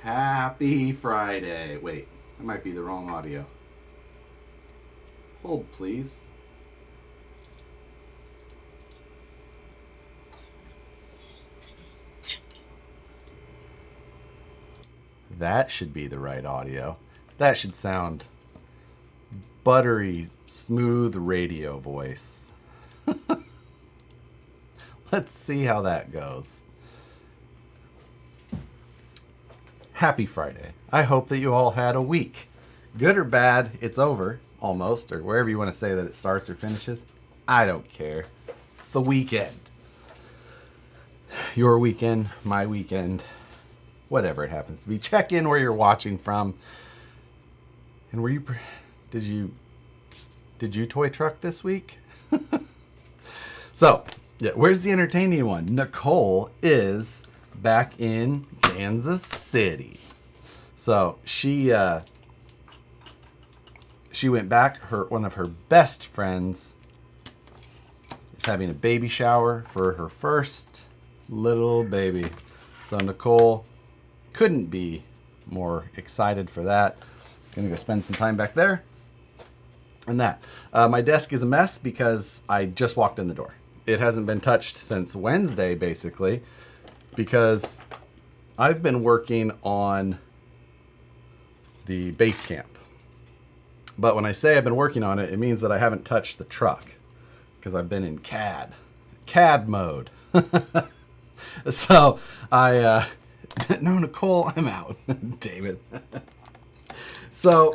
Happy Friday. Wait, that might be the wrong audio. Hold, please. That should be the right audio. That should sound buttery, smooth radio voice. Let's see how that goes. Happy Friday. I hope that you all had a week. Good or bad, it's over, almost, or wherever you want to say that it starts or finishes. I don't care. It's the weekend. Your weekend, my weekend, whatever it happens to be. Check in where you're watching from. And were you, did you toy truck this week? So, yeah, where's the entertaining one? Nicole is back in Kansas City. So she went back. One of her best friends is having a baby shower for her first little baby. So Nicole couldn't be more excited for that. Gonna go spend some time back there. And that. My desk is a mess because I just walked in the door. It hasn't been touched since Wednesday, basically, because I've been working on the base camp. But when I say I've been working on it, it means that I haven't touched the truck because I've been in CAD mode. So no, Nicole, I'm out. David. So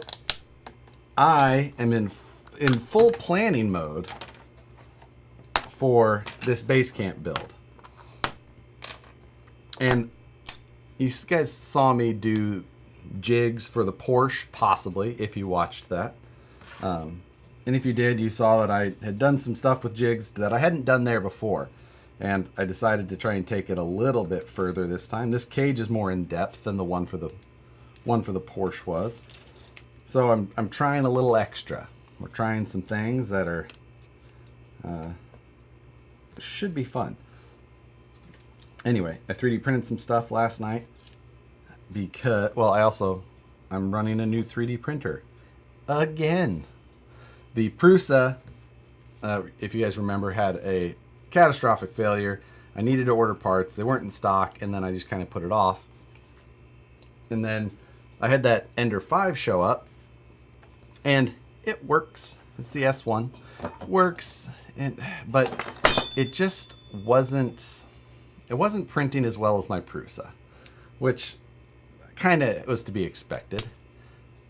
I am in full planning mode for this base camp build. And you guys saw me do jigs for the Porsche, possibly, if you watched that. And if you did, you saw that I had done some stuff with jigs that I hadn't done there before. And I decided to try and take it a little bit further this time. This cage is more in depth than the one for the Porsche was. So I'm trying a little extra. We're trying some things that are should be fun. Anyway, I 3D printed some stuff last night because, well, I'm running a new 3D printer again. The Prusa, if you guys remember, had a catastrophic failure. I needed to order parts. They weren't in stock, and then I just kind of put it off. And then I had that Ender 5 show up, and it works. It's the S1. It works, but it just wasn't printing as well as my Prusa, which kind of was to be expected.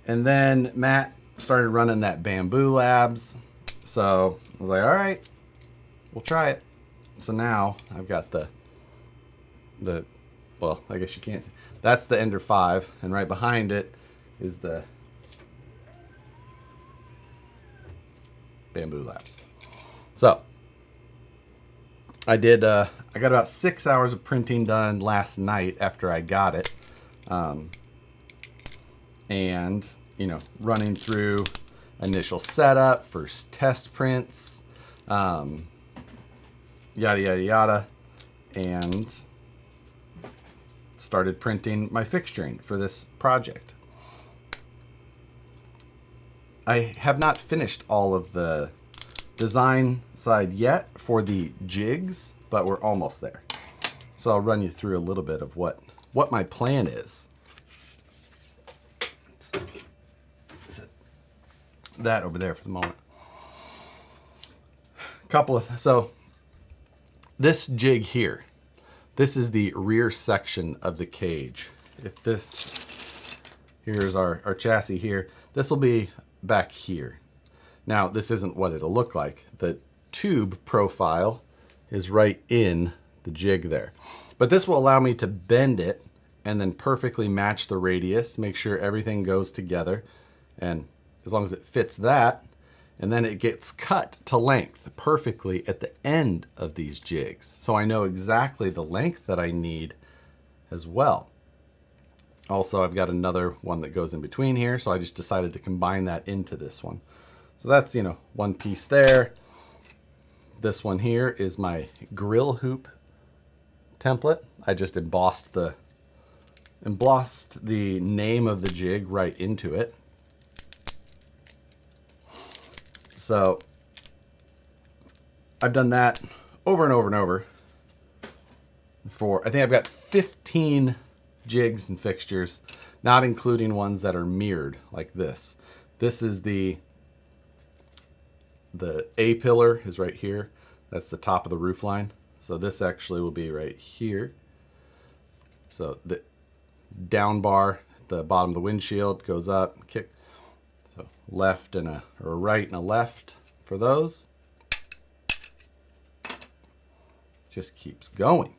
And then Matt started running that Bamboo Labs, so I was like, all right, we'll try it. So now I've got the well, I guess you can't see. That's the Ender 5, and right behind it is the Bamboo Labs. So I got about 6 hours of printing done last night after I got it. And, running through initial setup, first test prints, yada, yada, yada, and started printing my fixturing for this project. I have not finished all of the design side yet for the jigs, but we're almost there. So I'll run you through a little bit of what my plan is. That over there for the moment. So this jig here, this is the rear section of the cage. Here's our chassis here. This will be back here. Now, this isn't what it'll look like. The tube profile is right in the jig there. But this will allow me to bend it and then perfectly match the radius, make sure everything goes together. And as long as it fits that, and then it gets cut to length perfectly at the end of these jigs. So I know exactly the length that I need as well. Also, I've got another one that goes in between here, so I just decided to combine that into this one. So that's, one piece there. This one here is my grill hoop template. I just embossed the embossed the name of the jig right into it. So I've done that over and over and over for, I think I've got 15 jigs and fixtures, not including ones that are mirrored like this. This is the A pillar is right here. That's the top of the roof line. So this actually will be right here. So the down bar at the bottom of the windshield goes up, kick. So left and a right and a left for those. Just keeps going.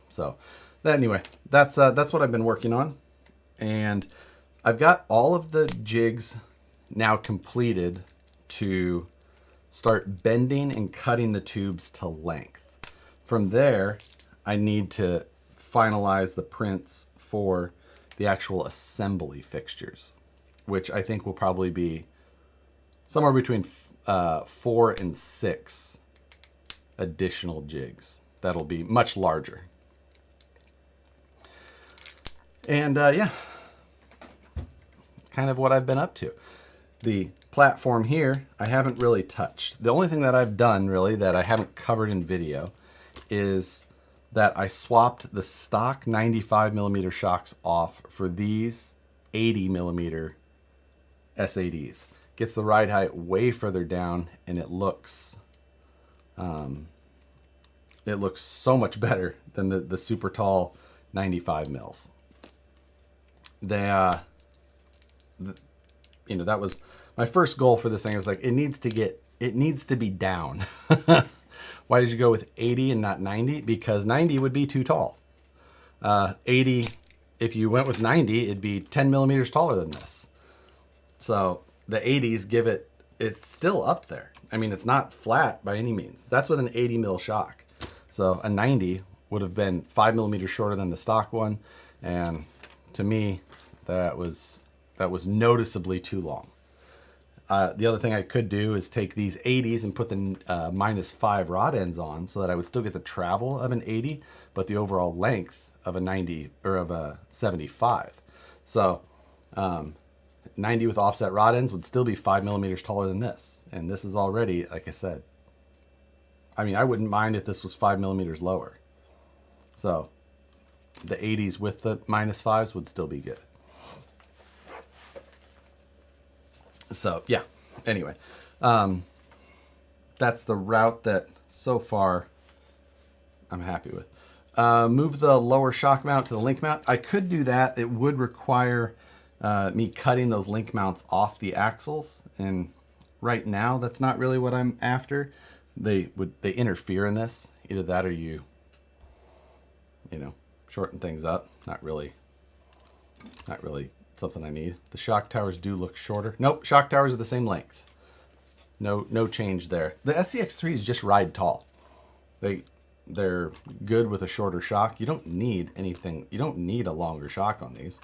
So anyway, that's what I've been working on, and I've got all of the jigs now completed to start bending and cutting the tubes to length. From there, I need to finalize the prints for the actual assembly fixtures, which I think will probably be somewhere between 4 and 6 additional jigs. That'll be much larger. And yeah, kind of what I've been up to. The platform here, I haven't really touched. The only thing that I've done really that I haven't covered in video is that I swapped the stock 95mm shocks off for these 80mm SADs. Gets the ride height way further down, and it looks so much better than the super tall 95 mils. That was my first goal for this thing. I was like, it needs to be down. Why did you go with 80 and not 90? Because 90 would be too tall. 80, if you went with 90, it'd be 10 millimeters taller than this. So the 80s give it's still up there. I mean, it's not flat by any means. That's with an 80 mil shock. So a 90 would have been 5 millimeters shorter than the stock one. And to me, that was noticeably too long. The other thing I could do is take these 80s and put the -5 rod ends on, so that I would still get the travel of an 80, but the overall length of a 90 or of a 75. So 90 with offset rod ends would still be 5 millimeters taller than this. And this is already, like I said, I mean, I wouldn't mind if this was 5 millimeters lower. So the 80s with the -5s would still be good. So yeah, anyway, that's the route that so far I'm happy with. Move the lower shock mount to the link mount. I could do that. It would require me cutting those link mounts off the axles, and right now that's not really what I'm after. They interfere in this. Either that or you shorten things up. Not really something I need. The shock towers do look shorter. Nope, shock towers are the same length. No change there. The SCX3s just ride tall. They're good with a shorter shock. You don't need anything. You don't need a longer shock on these.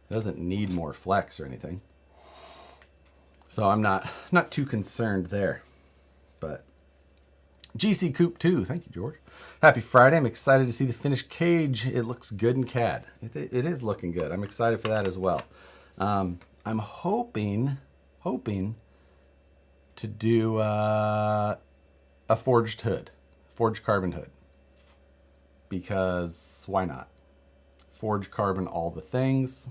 It doesn't need more flex or anything. So I'm not too concerned there. But GC Coupe 2, thank you, George. Happy Friday. I'm excited to see the finished cage. It looks good in CAD. It is looking good. I'm excited for that as well. I'm hoping to do a forged hood, forged carbon hood, because why not? Forged carbon, all the things.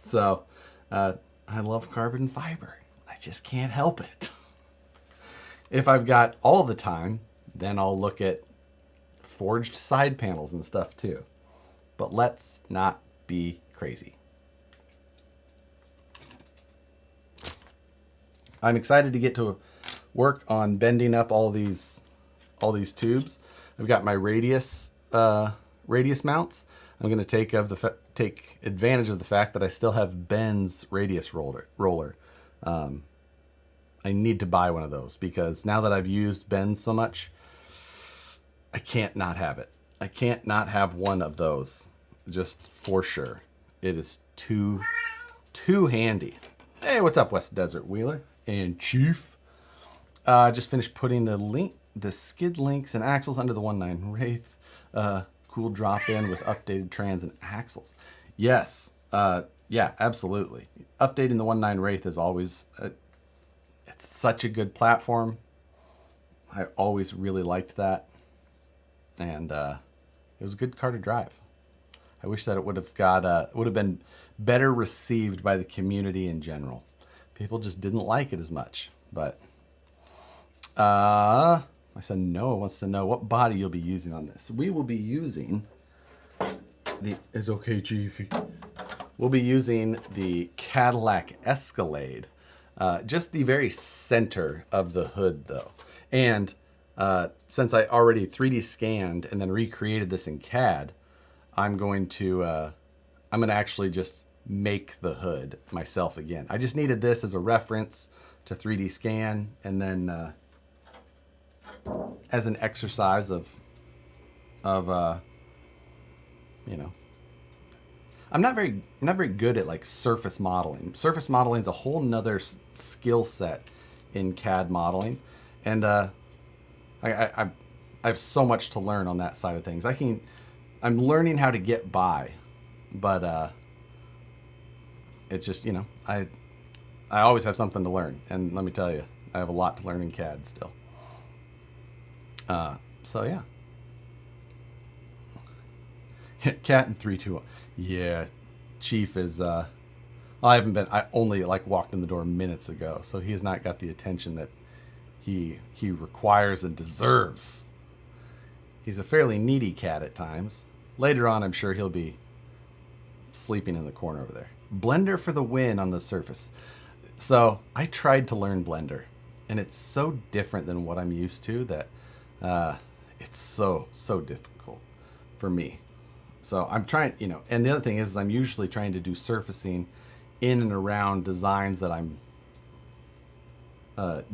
So I love carbon fiber. I just can't help it. If I've got all the time, then I'll look at forged side panels and stuff too. But let's not be crazy. I'm excited to get to work on bending up all these tubes. I've got my radius mounts. I'm going to take advantage of the fact that I still have Ben's radius roller. I need to buy one of those because now that I've used Ben's so much, I can't not have it. I can't not have one of those, just for sure. It is too handy. Hey, what's up, West Desert Wheeler and Chief? Just finished putting the skid links and axles under the 1.9 Wraith. cool drop in with updated trans and axles. Yes, yeah, absolutely. Updating the 1.9 Wraith is always, it's such a good platform. I always really liked that. And it was a good car to drive. I wish that it would have been better received by the community in general. People just didn't like it as much. But my son Noah wants to know what body you'll be using on this. We will be using the It's okay, Chief. We'll be using the Cadillac Escalade, just the very center of the hood, though. And since I already 3D scanned and then recreated this in CAD, I'm going to actually just make the hood myself again. I just needed this as a reference to 3D scan, and then as an exercise of you know, I'm not very good at like surface modeling. Surface modeling is a whole nother skill set in CAD modeling, and I have so much to learn on that side of things. I'm learning how to get by, but it's just, you know, I always have something to learn, and let me tell you, I have a lot to learn in CAD still. So yeah. Cat in 3-2. Yeah, Chief is. I only like walked in the door minutes ago, so he has not got the attention that he requires and deserves. He's a fairly needy cat at times. Later on, I'm sure he'll be sleeping in the corner over there. Blender for the win on the Surface. So I tried to learn Blender, and it's so different than what I'm used to that it's so difficult for me. So I'm trying, you know, and the other thing is I'm usually trying to do surfacing in and around designs that I'm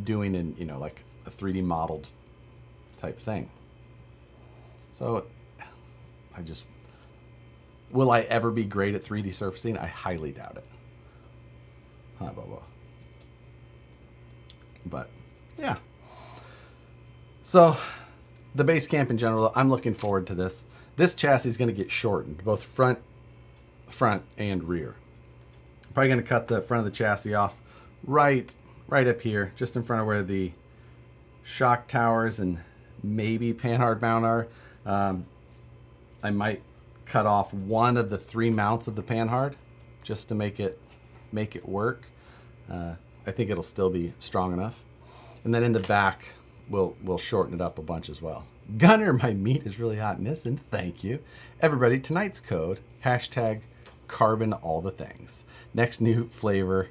doing in, you know, like a 3D modeled type thing. So will I ever be great at 3D surfacing? I highly doubt it. Hi, Bubba. But yeah. So the base camp in general, I'm looking forward to this. This chassis is going to get shortened, both front and rear. Probably going to cut the front of the chassis off right up here, just in front of where the shock towers and maybe panhard mount are. I might cut off one of the 3 mounts of the panhard just to make it work. I think it'll still be strong enough. And then in the back, we'll shorten it up a bunch as well. Gunner, my meat is really hot. Nissen, thank you. Everybody, tonight's code, #carbon all the things. Next new flavor,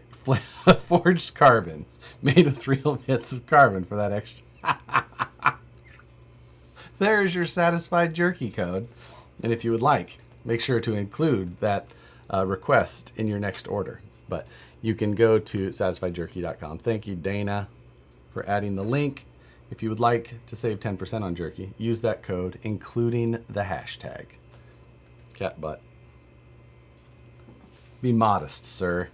forged carbon, made with real bits of carbon for that extra. There's your satisfied jerky code. And if you would like, make sure to include that request in your next order. But you can go to satisfiedjerky.com. Thank you, Dana, for adding the link. If you would like to save 10% on jerky, use that code, including the hashtag. Cat butt. Be modest, sir.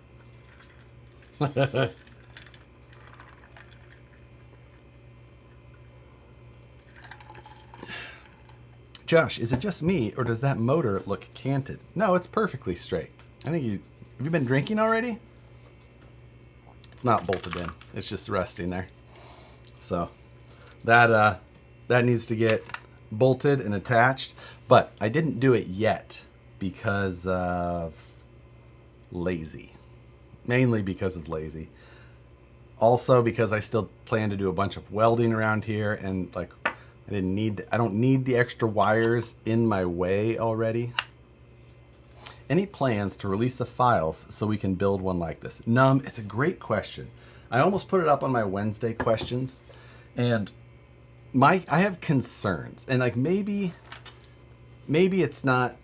Josh, is it just me, or does that motor look canted? No, it's perfectly straight. I think have you been drinking already? It's not bolted in. It's just resting there. So that needs to get bolted and attached, but I didn't do it yet because of lazy. Mainly because of lazy. Also because I still plan to do a bunch of welding around here, and like I don't need the extra wires in my way already. Any plans to release the files so we can build one like this? Num, it's a great question. I almost put it up on my Wednesday questions, and I have concerns, and like maybe it's not,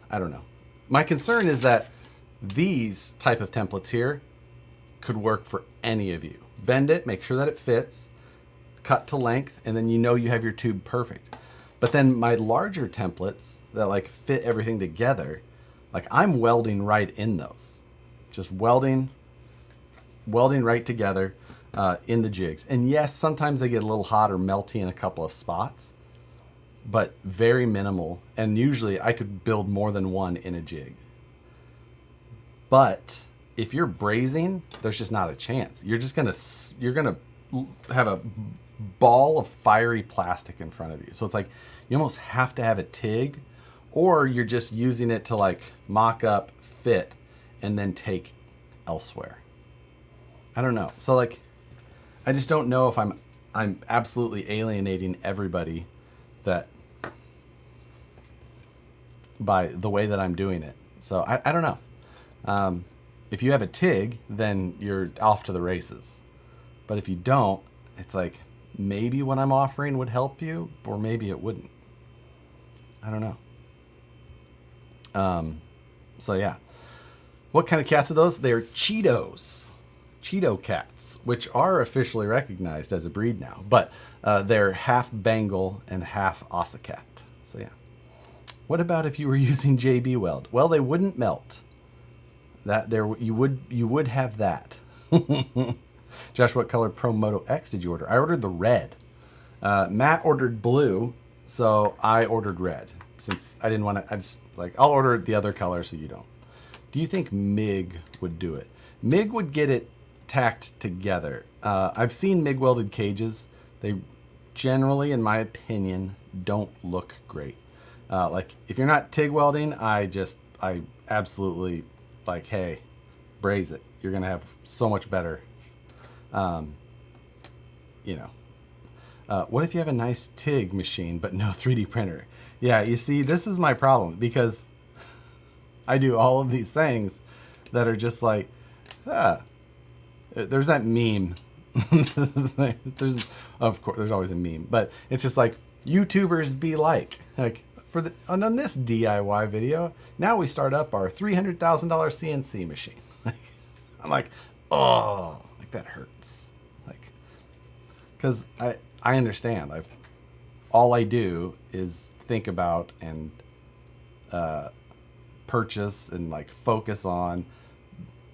I don't know. My concern is that these type of templates here could work for any of you. Bend it, make sure that it fits, cut to length, and then you know you have your tube perfect. But then my larger templates that like fit everything together, like I'm welding right in those. Just welding right together in the jigs. And yes, sometimes they get a little hot or melty in a couple of spots. but very minimal. And usually I could build more than one in a jig. But if you're brazing, there's just not a chance. You're gonna have a ball of fiery plastic in front of you. So it's like you almost have to have a TIG, or you're just using it to like mock up, fit, and then take elsewhere. I don't know. So like, I just don't know if I'm absolutely alienating everybody that by the way that I'm doing it. So I don't know. If you have a TIG, then you're off to the races. But if you don't, it's like maybe what I'm offering would help you, or maybe it wouldn't. I don't know. So yeah. What kind of cats are those? They're Cheetos. Cheeto cats, which are officially recognized as a breed now. But they're half Bengal and half Ossekat. So yeah. What about if you were using JB Weld? Well, they wouldn't melt. You would have that. Josh, what color Pro Moto X did you order? I ordered the red. Matt ordered blue, so I ordered red. Since I didn't want to, I just was like, I'll order the other color so you don't. Do you think MIG would do it? MIG would get it tacked together. I've seen MIG welded cages. They generally, in my opinion, don't look great. Like if you're not TIG welding, I absolutely like, hey, braze it. You're gonna have so much better. What if you have a nice TIG machine but no 3D printer? Yeah, you see, this is my problem because I do all of these things that are just like, there's that meme. Of course, there's always a meme, but it's just like YouTubers be like on this DIY video. Now we start up our $300,000 CNC machine. I'm like, oh, like that hurts. Like, because I understand. All I do is think about and purchase and like focus on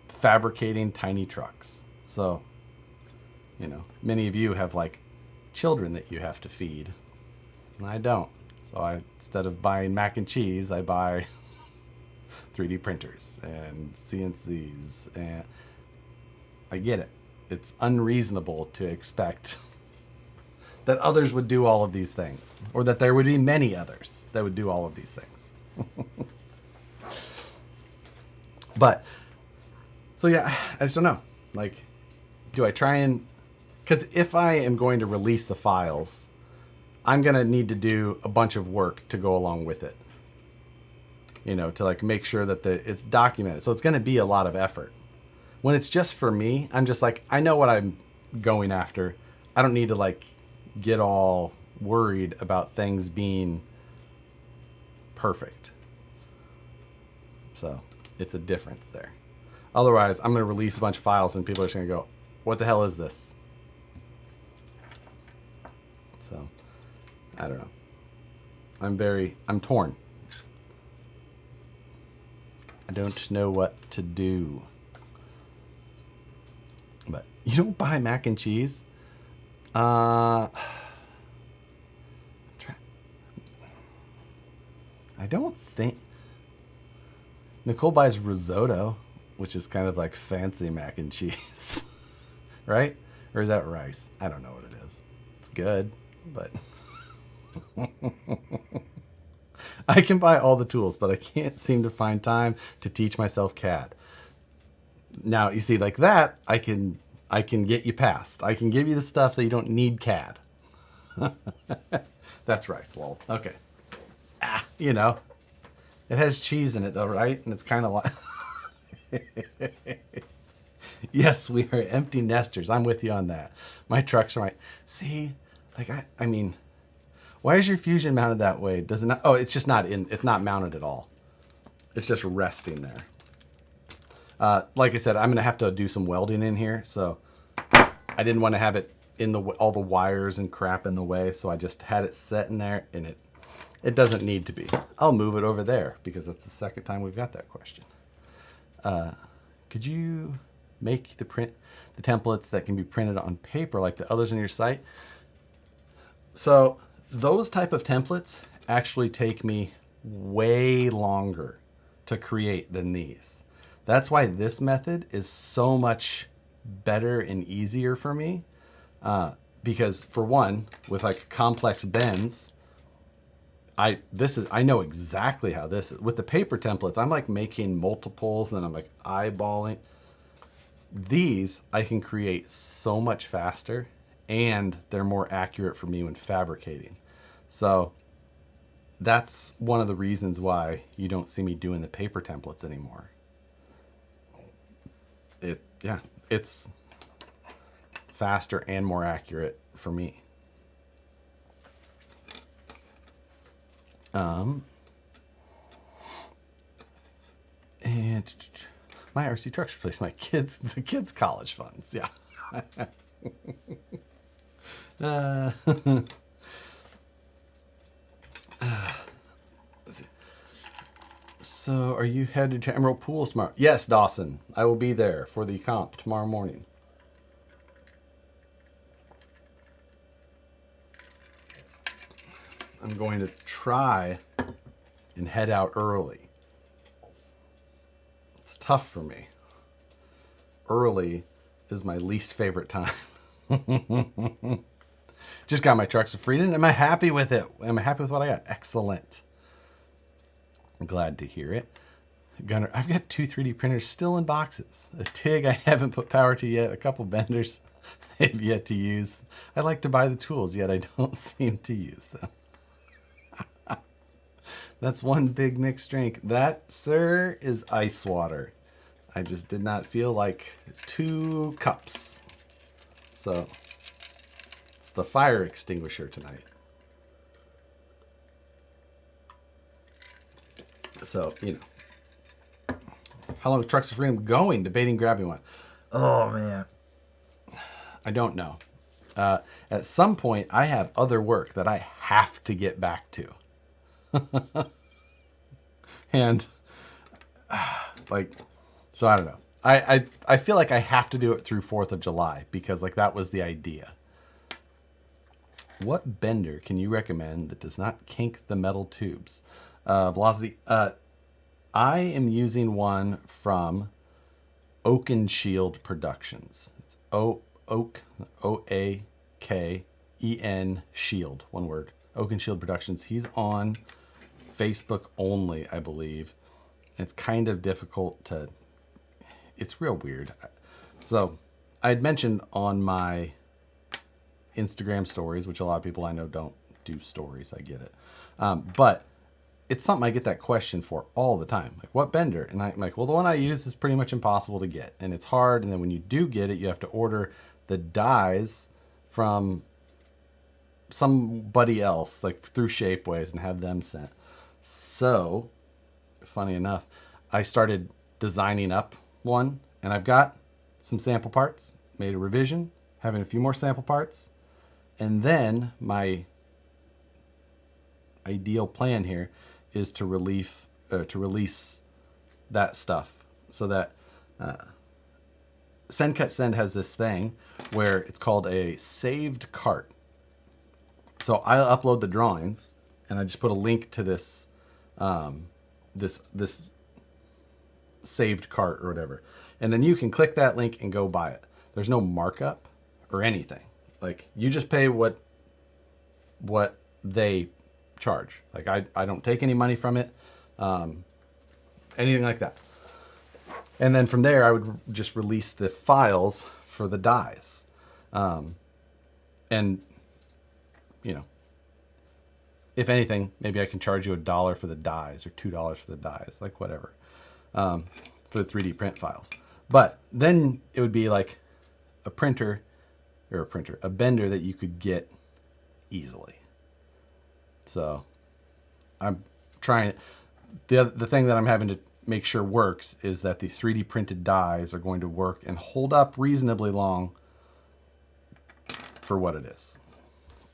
fabricating tiny trucks. So, many of you have like children that you have to feed, and I don't. So instead of buying mac and cheese, I buy 3D printers and CNCs, and I get it. It's unreasonable to expect that others would do all of these things, or that there would be many others that would do all of these things. But, so yeah, I just don't know. Like, do I try and, because if I am going to release the files, I'm going to need to do a bunch of work to go along with it. To like make sure that it's documented. So it's going to be a lot of effort. When it's just for me, I'm just like, I know what I'm going after. I don't need to like get all worried about things being perfect. So it's a difference there. Otherwise, I'm going to release a bunch of files and people are just going to go, what the hell is this? So I don't know. I'm torn. I don't know what to do. But you don't buy mac and cheese? I don't think. Nicole buys risotto, which is kind of like fancy mac and cheese. Right? Or is that rice? I don't know what it is. It's good, but I can buy all the tools, but I can't seem to find time to teach myself CAD. Now, you see, like that, I can get you past. I can give you the stuff that you don't need CAD. That's rice, lol. Okay. It has cheese in it though, right? And it's kind of like... Yes, we are empty nesters. I'm with you on that. My trucks are right. See, like I mean, why is your Fusion mounted that way? Does it not? Oh, it's just not it's not mounted at all. It's just resting there. Like I said, I'm gonna have to do some welding in here, so I didn't want to have it in all the wires and crap in the way, so I just had it set in there, and it doesn't need to be. I'll move it over there because that's the second time we've got that question. Could you make the templates that can be printed on paper like the others on your site? So those type of templates actually take me way longer to create than these. That's why this method is so much better and easier for me. Because for one, with like complex bends, I know exactly how this is. With the paper templates, I'm like making multiples and I'm like eyeballing. These I can create so much faster and they're more accurate for me when fabricating. So that's one of the reasons why you don't see me doing the paper templates anymore. It's faster and more accurate for me. And my RC trucks replace the kids' college funds. Yeah. Let's see. So, are you headed to Emerald Pools tomorrow? Yes, Dawson. I will be there for the comp tomorrow morning. I'm going to try and head out early. It's tough for me. Early is my least favorite time. Just got my trucks of freedom. Am I happy with it? Am I happy with what I got? Excellent. I'm glad to hear it. Gunner, I've got 2 3D printers still in boxes. A TIG I haven't put power to yet. A couple benders I've yet to use. I like to buy the tools, yet I don't seem to use them. That's one big mixed drink. That, sir, is ice water. I just did not feel like 2 cups. So, it's the fire extinguisher tonight. So, you know. How long is Trucks of Freedom going? Debating grabbing one. Oh, man. I don't know. At some point, I have other work that I have to get back to. And like, so I don't know. I feel like I have to do it through 4th of July because like that was the idea. What bender can you recommend that does not kink the metal tubes? Velocity. I am using one from Oaken Shield Productions. It's Oak, O-A-K-E-N Shield, one word. Oaken Shield Productions. He's on Facebook only, I believe. It's kind of difficult to, it's real weird. So I had mentioned on my Instagram stories, which a lot of people I know don't do stories, I get it. But it's something I get that question for all the time. Like, what bender? And I'm like, well, the one I use is pretty much impossible to get. And it's hard. And then when you do get it, you have to order the dies from somebody else, like through Shapeways, and have them sent. So, funny enough, I started designing up one, and I've got some sample parts, made a revision, having a few more sample parts, and then my ideal plan here is to release that stuff so that Send Cut Send has this thing where it's called a saved cart. So I'll upload the drawings, and I just put a link to this this saved cart or whatever, and then you can click that link and go buy it. There's no markup or anything. Like, you just pay what they charge. Like, I don't take any money from it, anything like that. And then from there, I would just release the files for the dies, and you know, if anything, maybe I can charge you $1 for the dies or $2 for the dies, like whatever, for the 3D print files. But then it would be like a bender that you could get easily. So I'm trying. The thing that I'm having to make sure works is that the 3D printed dies are going to work and hold up reasonably long for what it is.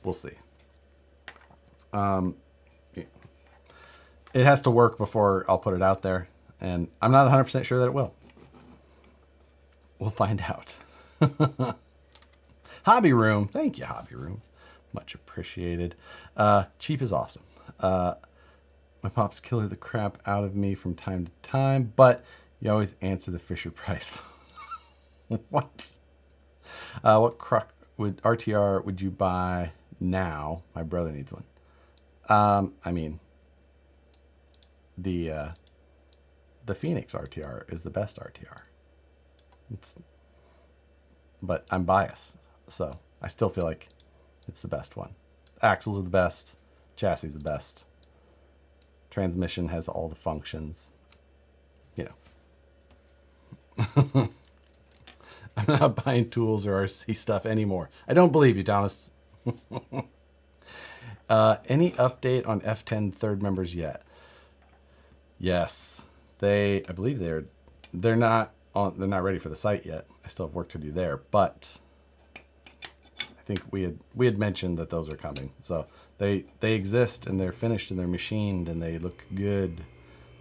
We'll see. It has to work before I'll put it out there, and I'm not 100% sure that it will. We'll find out. Hobby Room. Thank you, Hobby Room. Much appreciated. Cheap is awesome. My pops killer the crap out of me from time to time, but you always answer the Fisher Price. What? What RTR would you buy now? My brother needs one. I mean, the Phoenix RTR is the best RTR. But I'm biased, so I still feel like it's the best one. Axles are the best, chassis is the best. Transmission has all the functions. You know. I'm not buying tools or RC stuff anymore. I don't believe you, Thomas. Any update on F10 third members yet? Yes, I believe they're not ready for the site yet. I still have work to do there, but I think we had mentioned that those are coming. So they exist and they're finished and they're machined and they look good.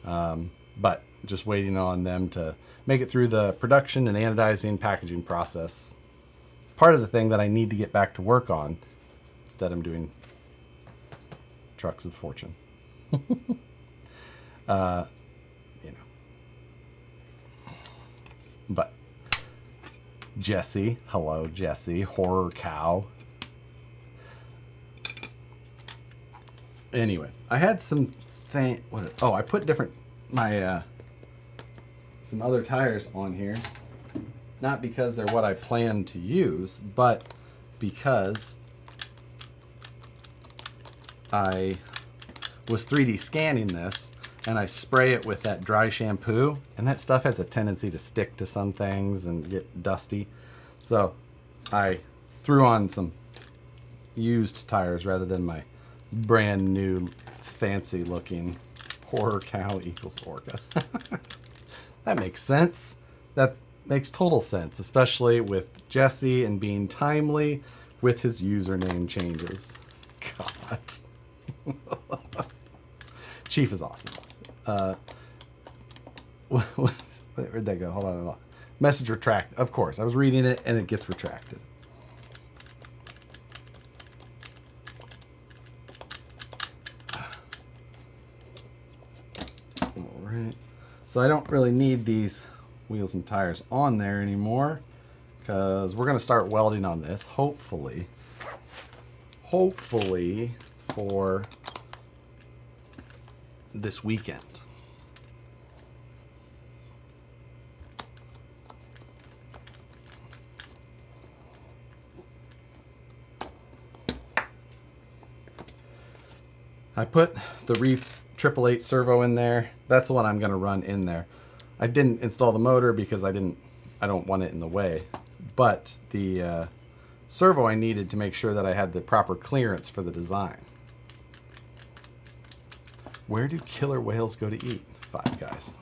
But just waiting on them to make it through the production and anodizing packaging process. Part of the thing that I need to get back to work on. Instead, I'm doing trucks of fortune. You know. But Jesse, hello Jesse, horror cow. Anyway, I had some I put some other tires on here. Not because they're what I plan to use, but because I was 3D scanning this and I spray it with that dry shampoo, and that stuff has a tendency to stick to some things and get dusty. So I threw on some used tires rather than my brand new fancy looking horror cow equals orca. That makes sense. That makes total sense, especially with Jesse and being timely with his username changes. God. Chief is awesome. Where'd that go? Hold on. Message retract. Of course. I was reading it and it gets retracted. All right. So I don't really need these wheels and tires on there anymore because we're going to start welding on this, hopefully for this weekend. I put the Reefs 888 servo in there. That's the one I'm going to run in there. I didn't install the motor because I don't want it in the way. But the servo I needed to make sure that I had the proper clearance for the design. Where do killer whales go to eat? Five Guys.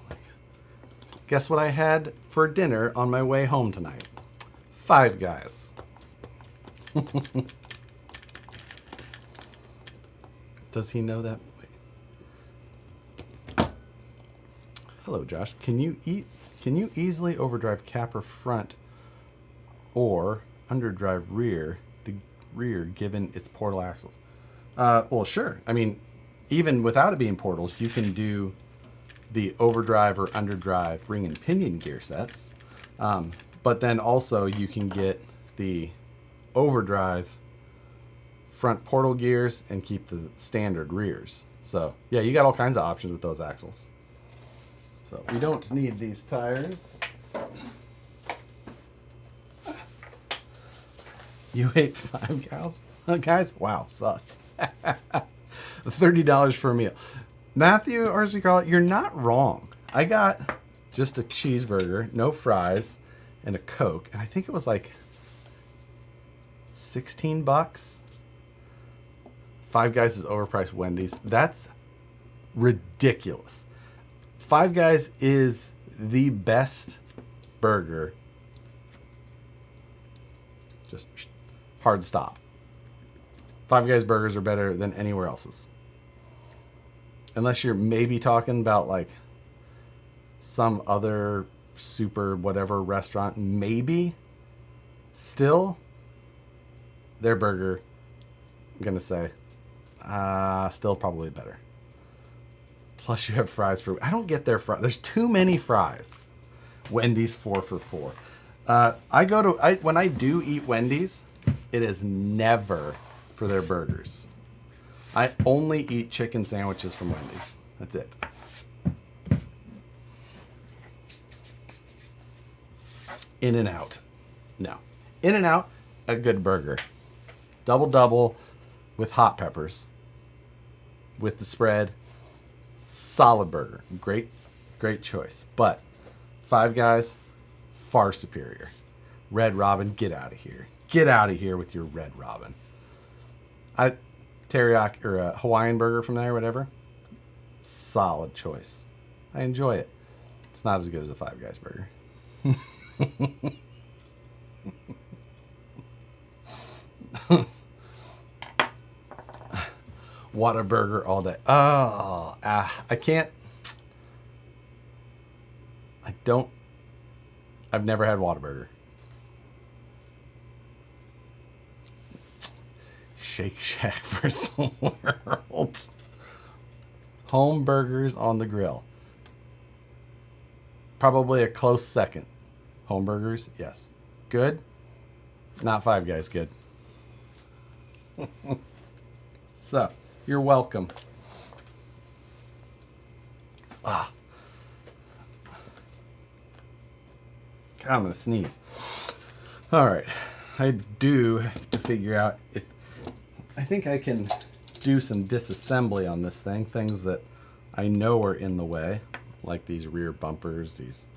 Guess what I had for dinner on my way home tonight? Five Guys. Does he know that? Wait. Hello, Josh. Can you easily overdrive capper front or underdrive rear, the rear given its portal axles? Well, sure. I mean, even without it being portals, you can do the overdrive or underdrive ring and pinion gear sets. But then also you can get the overdrive front portal gears and keep the standard rears. So yeah, you got all kinds of options with those axles. So you don't need these tires. You ate Five Guys? Guys? Wow, sus. $30 for a meal. Matthew RC Carl, you're not wrong. I got just a cheeseburger, no fries, and a Coke. And I think it was like $16. Five Guys is overpriced Wendy's. That's ridiculous. Five Guys is the best burger. Just hard stop. Five Guys burgers are better than anywhere else's. Unless you're maybe talking about like some other super whatever restaurant, maybe. Still, their burger I'm going to say still probably better. Plus you have fries for... I don't get their fries. There's too many fries. Wendy's 4 for $4. When I do eat Wendy's, it is never for their burgers. I only eat chicken sandwiches from Wendy's. That's it. In-N-Out. No. In-N-Out, a good burger. Double with hot peppers. With the spread. Solid burger. Great choice. But Five Guys, far superior. Red Robin, get out of here. Get out of here with your Red Robin. Teriyaki or a Hawaiian burger from there, whatever. Solid choice. I enjoy it. It's not as good as a Five Guys burger. Whataburger all day. Oh, I can't. I've never had Whataburger. Shake Shack versus the world. Home burgers on the grill. Probably a close second. Home burgers, yes. Good. Not Five Guys good. So, you're welcome. God, I'm going to sneeze. All right. I do have to figure out if... I think I can do some disassembly on this thing. Things that I know are in the way. Like these rear bumpers, these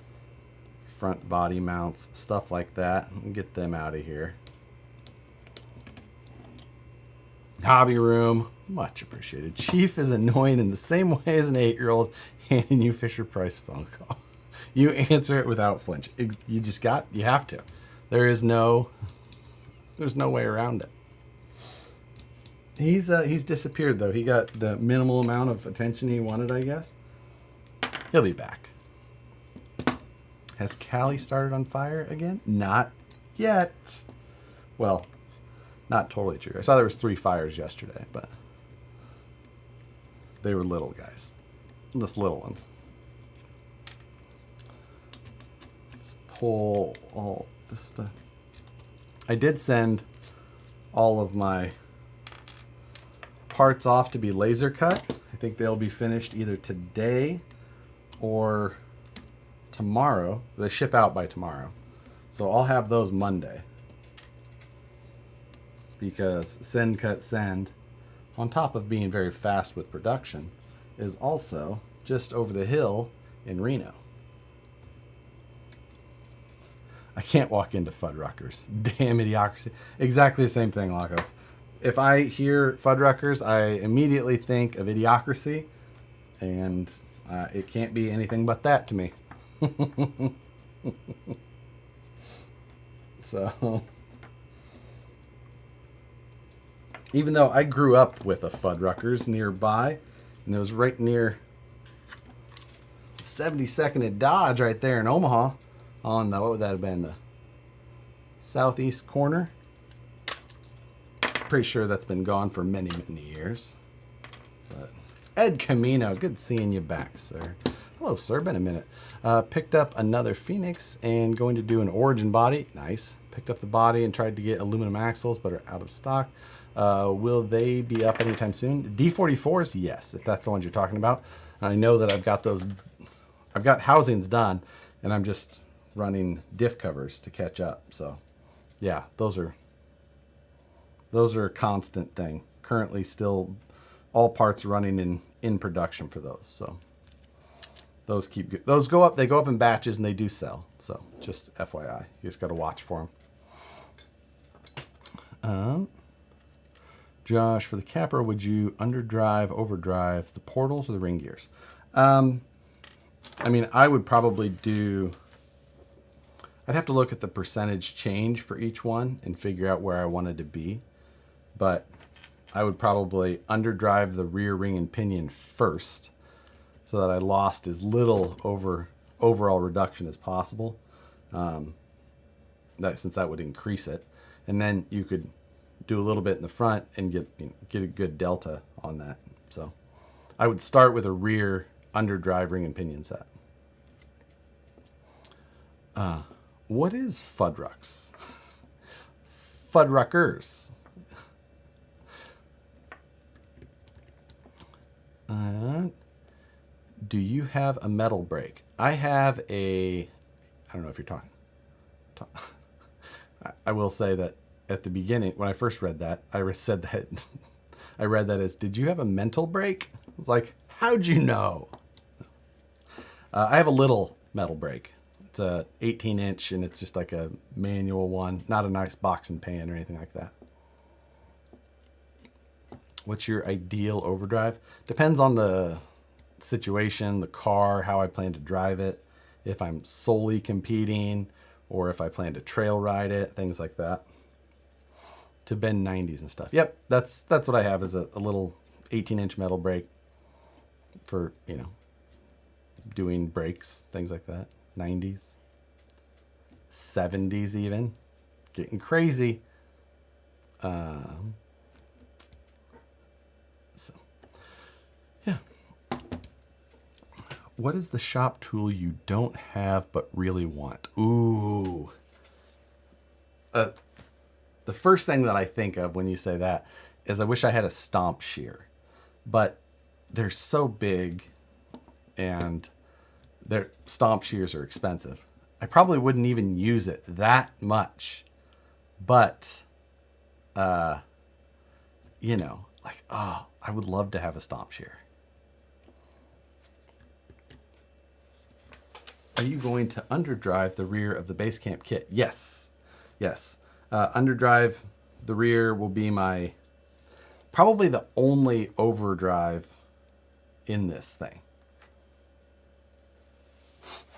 front body mounts, stuff like that. And get them out of here. Hobby room, much appreciated. Chief is annoying in the same way as an 8-year-old handing you Fisher Price phone call. You answer it without flinch. You have to. There's no way around it. He's disappeared though. He got the minimal amount of attention he wanted, I guess. He'll be back. Has Callie started on fire again? Not yet. Well, not totally true. I saw there was 3 fires yesterday, but they were little guys. Just little ones. Let's pull all this stuff. I did send all of my parts off to be laser cut. I think they'll be finished either today or tomorrow. They ship out by tomorrow. So I'll have those Monday. Because Send Cut Send, on top of being very fast with production, is also just over the hill in Reno. I can't walk into Fuddruckers. Damn idiocracy. Exactly the same thing, Lacos. If I hear Fuddruckers, I immediately think of Idiocracy, and it can't be anything but that to me. So, even though I grew up with a Fuddruckers nearby, and it was right near 72nd and Dodge right there in Omaha, on the, what would that have been, the southeast corner? Pretty sure that's been gone for many, many years. But Ed Camino, good seeing you back, sir. Hello, sir. Been a minute. Picked up another Phoenix and going to do an Origin body. Nice. Picked up the body and tried to get aluminum axles, but are out of stock. Will they be up anytime soon? D44s, yes, if that's the ones you're talking about. I know that I've got those. I've got housings done, and I'm just running diff covers to catch up. So, yeah, those are a constant thing. Currently, still all parts running in production for those. So those keep good. Those go up. They go up in batches, and they do sell. So just FYI, you just got to watch for them. Josh, for the capper, would you underdrive, overdrive the portals or the ring gears? I mean, I would probably do... I'd have to look at the percentage change for each one and figure out where I wanted to be. But I would probably underdrive the rear ring and pinion first so that I lost as little overall reduction as possible. Since that would increase it. And then you could do a little bit in the front and get a good delta on that. So I would start with a rear underdrive ring and pinion set. What is Fuddrucks? Fuddruckers. Do you have a metal brake? I have a, I don't know if you're talking. I will say that at the beginning, when I first read that, I said that, I read that as, did you have a mental brake? I was like, how'd you know? I have a little metal brake. It's a 18-inch, and it's just like a manual one, not a nice box and pan or anything like that. What's your ideal overdrive? Depends on the situation, the car, how I plan to drive it, if I'm solely competing, or if I plan to trail ride it, things like that. To bend 90s and stuff. Yep, that's what I have, is a little 18-inch metal brake for, you know, doing brakes, things like that. 90s, 70s even, getting crazy. So, yeah. What is the shop tool you don't have but really want? Ooh. The first thing that I think of when you say that is I wish I had a stomp shear, but they're so big and their stomp shears are expensive. I probably wouldn't even use it that much, but, you know, like, oh, I would love to have a stomp shear. Are you going to underdrive the rear of the base camp kit? Yes. Yes. Underdrive the rear will be my, probably the only overdrive in this thing.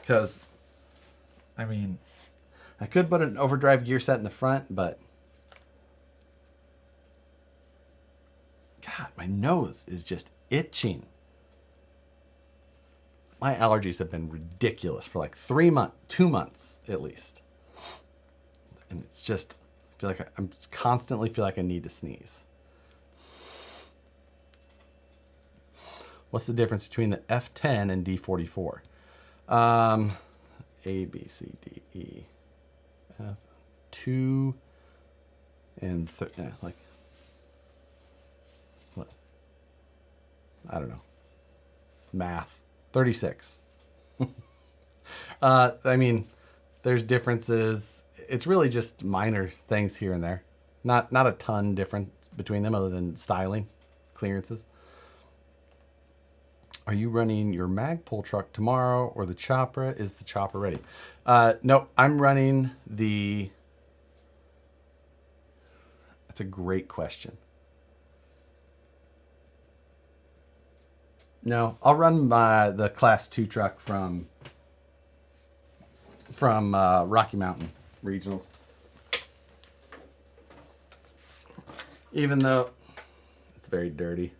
Because, I mean, I could put an overdrive gear set in the front, but God, my nose is just itching. My allergies have been ridiculous for like 2 months at least. And it's just, I feel like I'm just constantly feel like I need to sneeze. What's the difference between the F10 and D44? A, B, C, D, E, F, 2, and like, what? I don't know. Math. 36. I mean, there's differences. It's really just minor things here and there. Not a ton difference between them other than styling, clearances. Are you running your Magpul truck tomorrow or the chopper? Is the chopper ready? No, I'm running the... That's a great question. No, I'll run the Class 2 truck from Rocky Mountain Regionals. Even though it's very dirty.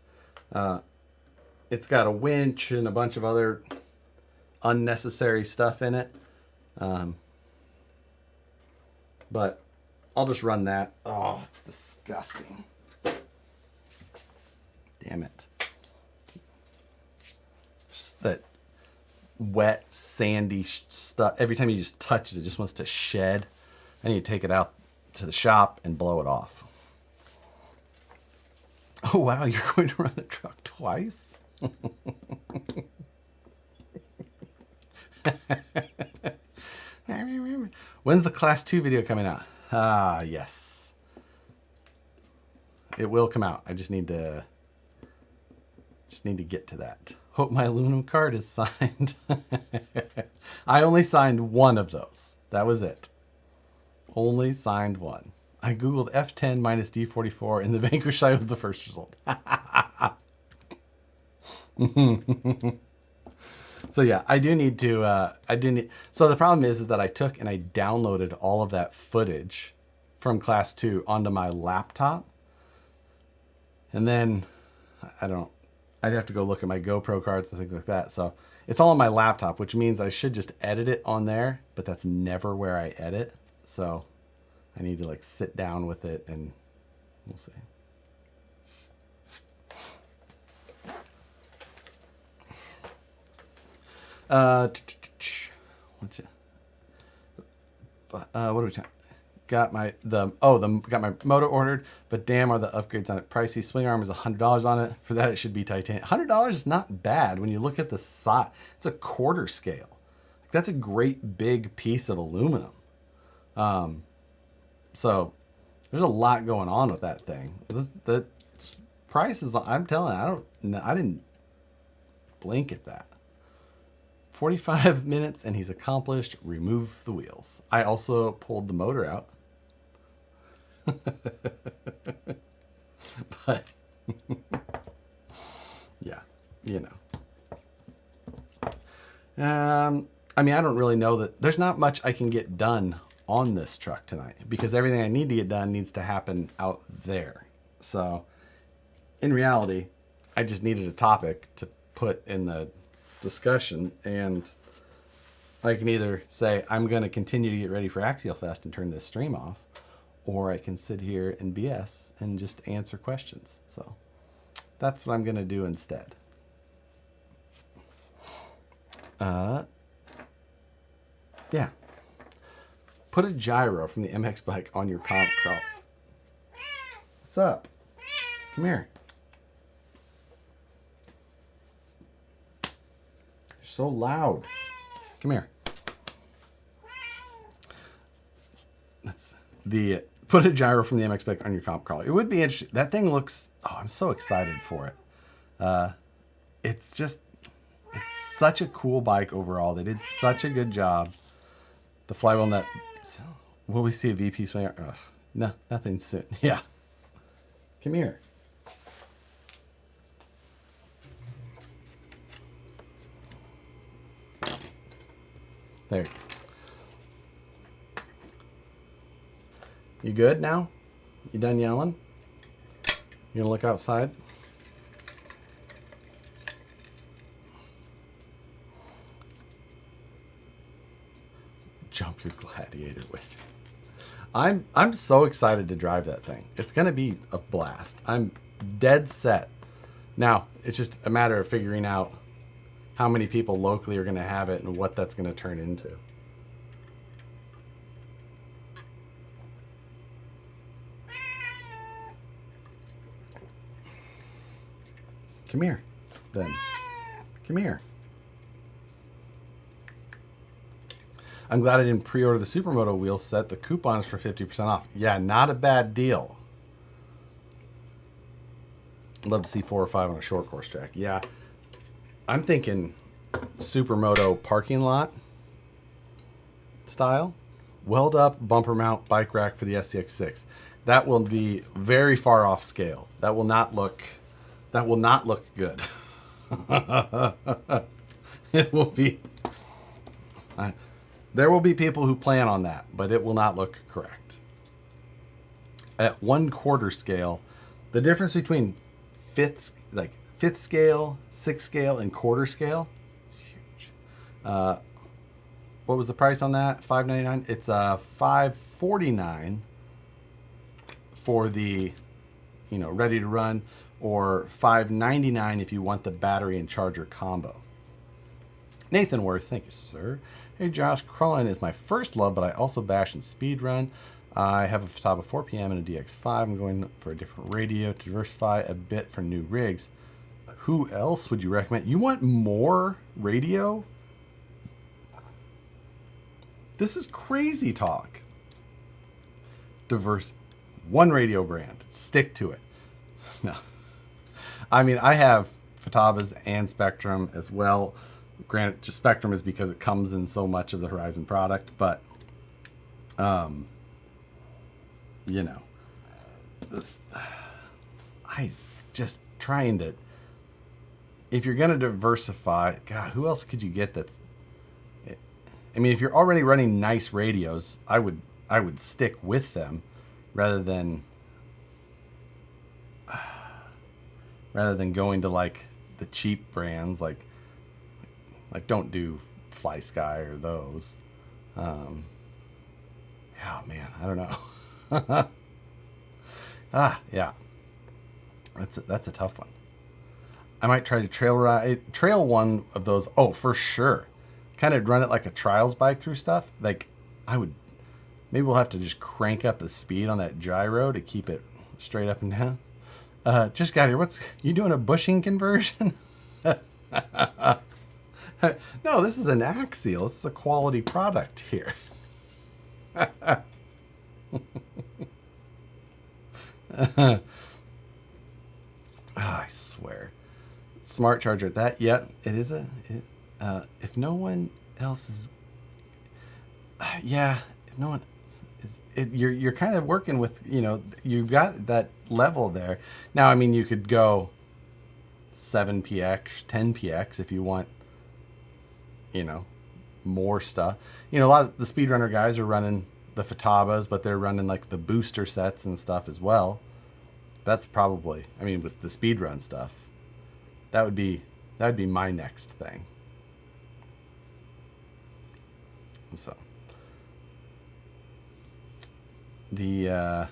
It's got a winch and a bunch of other unnecessary stuff in it. But I'll just run that. Oh, it's disgusting. Damn it. Just that wet, sandy stuff. Every time you just touch it, it just wants to shed. I need to take it out to the shop and blow it off. Oh, wow, you're going to run a truck twice? When's the Class 2 video coming out? Ah, yes. It will come out. I just need to get to that. Hope my aluminum card is signed. I only signed one of those. That was it. Only signed one. I googled F10 minus D44 and the Vanquish side was the first result. So yeah, I do need to, so the problem is that I took and I downloaded all of that footage from Class 2 onto my laptop. And then, I'd have to go look at my GoPro cards and things like that. So it's all on my laptop, which means I should just edit it on there, but that's never where I edit. So I need to like sit down with it and We'll see. What's it? What are we talking? Got my motor ordered, but damn, are the upgrades on it pricey? Swing arm is $100 on it. For that, it should be titanium. $100 is not bad when you look at the size. It's a quarter scale. That's a great big piece of aluminum. So there's a lot going on with that thing. The price is, I'm telling you, I didn't blink at that. 45 minutes and he's accomplished. Remove the wheels. I also pulled the motor out. But yeah, you know. I mean, I don't really know that there's not much I can get done on this truck tonight because everything I need to get done needs to happen out there. So in reality, I just needed a topic to put in the discussion, and I can either say I'm going to continue to get ready for Axialfest and turn this stream off, or I can sit here and BS and just answer questions. So that's what I'm going to do instead. Yeah. Put a gyro from the MX bike on your comp crawl. What's up? Come here. You're so loud. Come here. Put a gyro from the MX bike on your comp crawler. It would be interesting. That thing looks, I'm so excited for it. It's such a cool bike overall. They did such a good job. The flywheel nut. Will we see a VP swing? No, nothing soon. Yeah. Come here. There. You good now? You done yelling? You gonna look outside? Jump your Gladiator with you. I'm so excited to drive that thing. It's gonna be a blast. I'm dead set. Now, it's just a matter of figuring out how many people locally are gonna have it and what that's gonna turn into. Come here, then. Come here. I'm glad I didn't pre-order the Supermoto wheel set. The coupon is for 50% off. Yeah, not a bad deal. Love to see 4 or 5 on a short course track. Yeah, I'm thinking Supermoto parking lot style. Weld up bumper mount bike rack for the SCX6. That will be very far off scale. That will not look good. It will be... there will be people who plan on that, but it will not look correct. At 1/4 scale, the difference between fifth scale, 6th scale, and quarter scale, huge. What was the price on that? $5.99. It's $5.49 for the, ready to run, or $5.99 if you want the battery and charger combo. Nathan Worth, thank you, sir. Hey Josh, crawling is my first love, but I also bash and speed run. I have a Futaba 4PM and a DX5. I'm going for a different radio to diversify a bit for new rigs. Who else would you recommend? You want more radio? This is crazy talk. Diverse. One radio brand. Stick to it. No. I mean, I have Futabas and Spectrum as well. Granted, just Spectrum is because it comes in so much of the Horizon product, but, I just trying to, if you're going to diversify, God, who else could you get that's, I mean, if you're already running nice radios, I would stick with them rather than going to like the cheap brands, like don't do Fly Sky or those. Yeah, man, I don't know. Yeah. That's a tough one. I might try to trail one of those. Oh, for sure. Kind of run it like a trials bike through stuff. Like maybe we'll have to just crank up the speed on that gyro to keep it straight up and down. Just got here. You doing a bushing conversion? No, this is an Axial. This is a quality product here. I swear. Smart charger. It is if no one else is, if no one is, you're kind of working with, you've got that level there. Now, I mean, you could go 7px, 10px if you want, more stuff. A lot of the speedrunner guys are running the Fatabas, but they're running like the booster sets and stuff as well. That's probably, with the speedrun stuff, that would be my next thing. So the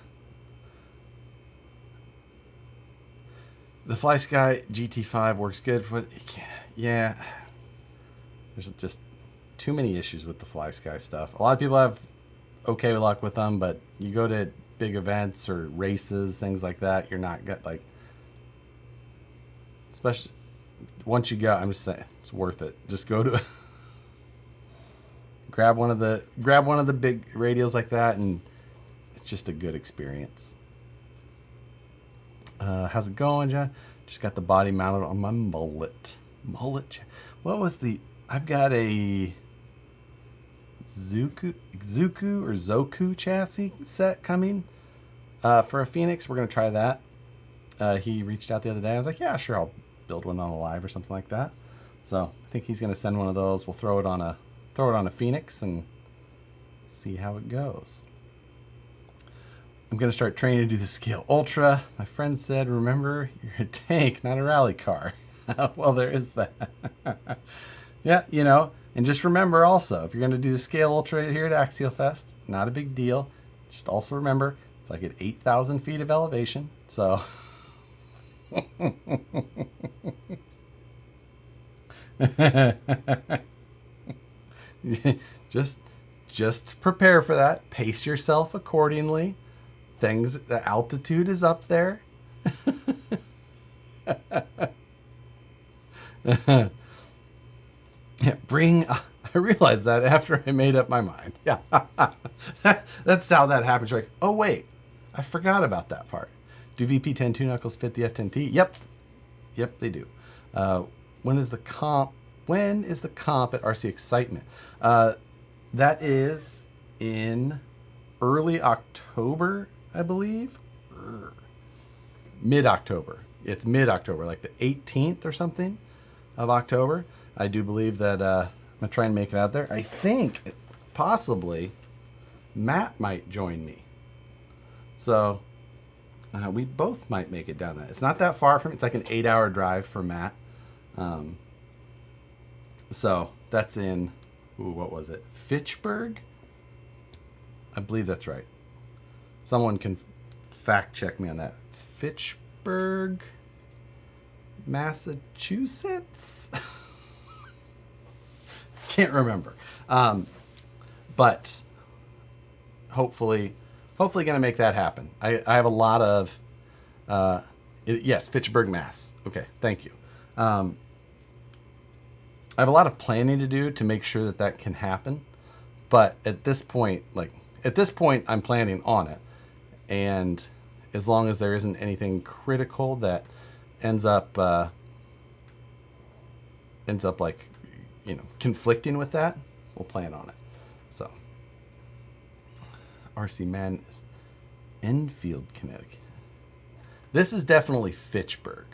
Fly Sky GT5 works good for it. Yeah, there's just too many issues with the Fly Sky stuff. A lot of people have okay luck with them, but you go to big events or races, things like that, you're not especially once you go, I'm just saying, it's worth it. Just go to grab one of the big radials like that, and it's just a good experience. How's it going, John? Just got the body mounted on my mullet. What was I've got a Zuku or Zoku chassis set coming for a Phoenix. We're going to try that. He reached out the other day. I was like, yeah, sure, I'll build one on a live or something like that. So I think he's going to send one of those. We'll throw it on a Phoenix and see how it goes. I'm going to start training to do the Scale Ultra. My friend said, remember, you're a tank, not a rally car. Well, there is that. Yeah, and just remember also, if you're going to do the Scale Ultra here at Axialfest, not a big deal. Just also remember, it's like at 8,000 feet of elevation. So just prepare for that. Pace yourself accordingly. The altitude is up there. Yeah, I realized that after I made up my mind. Yeah, that's how that happens. You're like, oh wait, I forgot about that part. Do VP10 2 knuckles fit the F10T? Yep, they do. When is the comp at RC Excitement? That is in early October, I believe. Mid-October. It's mid-October, like the 18th or something of October. I do believe that I'm going to try and make it out there. I think possibly Matt might join me. So we both might make it down there. It's not that far from it. It's like an 8-hour drive for Matt. So that's in, what was it? Fitchburg? I believe that's right. Someone can fact check me on that. Fitchburg, Massachusetts? Can't remember. But hopefully going to make that happen. I have a lot of, yes, Fitchburg, Mass. Okay, thank you. I have a lot of planning to do to make sure that can happen. But at this point, I'm planning on it. And as long as there isn't anything critical that ends up conflicting with that, we'll plan on it. So, RC Madness, Enfield, Connecticut. This is definitely Fitchburg.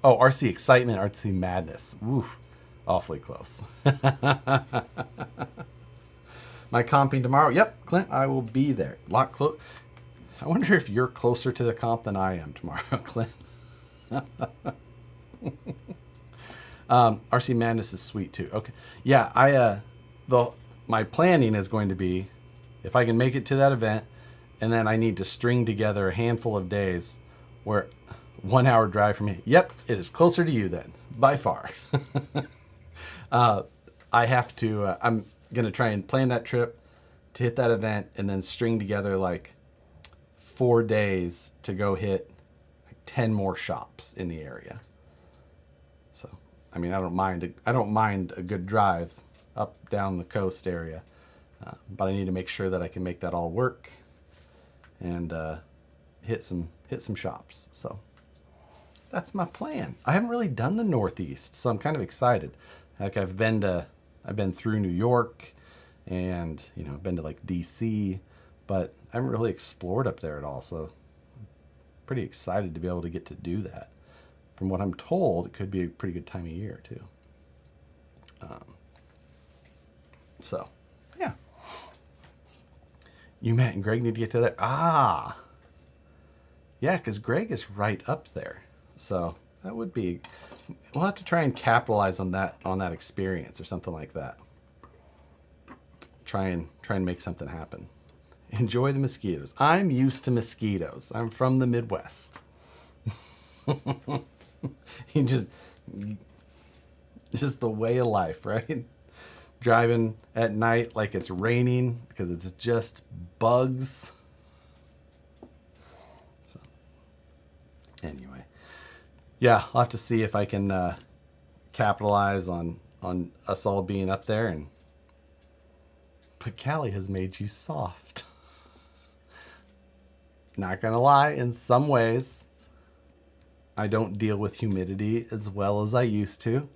Oh, RC Excitement, RC Madness. Woof, awfully close. My comping tomorrow. Yep, Clint, I will be there. A lot close. I wonder if you're closer to the comp than I am tomorrow, Clint. RC Madness is sweet too. Okay, yeah. My planning is going to be, if I can make it to that event, And then I need to string together a handful of days where 1 hour drive from me. Yep, it is closer to you then, by far. I have to, I'm going to try and plan that trip to hit that event and then string together like 4 days to go hit like 10 more shops in the area. So, I mean, I don't mind a good drive up down the coast area, but I need to make sure that I can make that all work and hit some shops. So that's my plan. I haven't really done the Northeast, so I'm kind of excited. Like I've been through New York, and I've been to like DC, but I haven't really explored up there at all. So I'm pretty excited to be able to get to do that. From what I'm told, it could be a pretty good time of year too. So yeah, you, Matt, and Greg need to get to there. Yeah, because Greg is right up there. So that would be, we'll have to try and capitalize on that experience or something like that. Try and make something happen. Enjoy the mosquitoes. I'm used to mosquitoes. I'm from the Midwest. just the way of life, right? Driving at night like it's raining because it's just bugs. So, anyway, yeah, I'll have to see if I can capitalize on us all being up there. But Callie has made you soft. Not gonna lie, in some ways, I don't deal with humidity as well as I used to.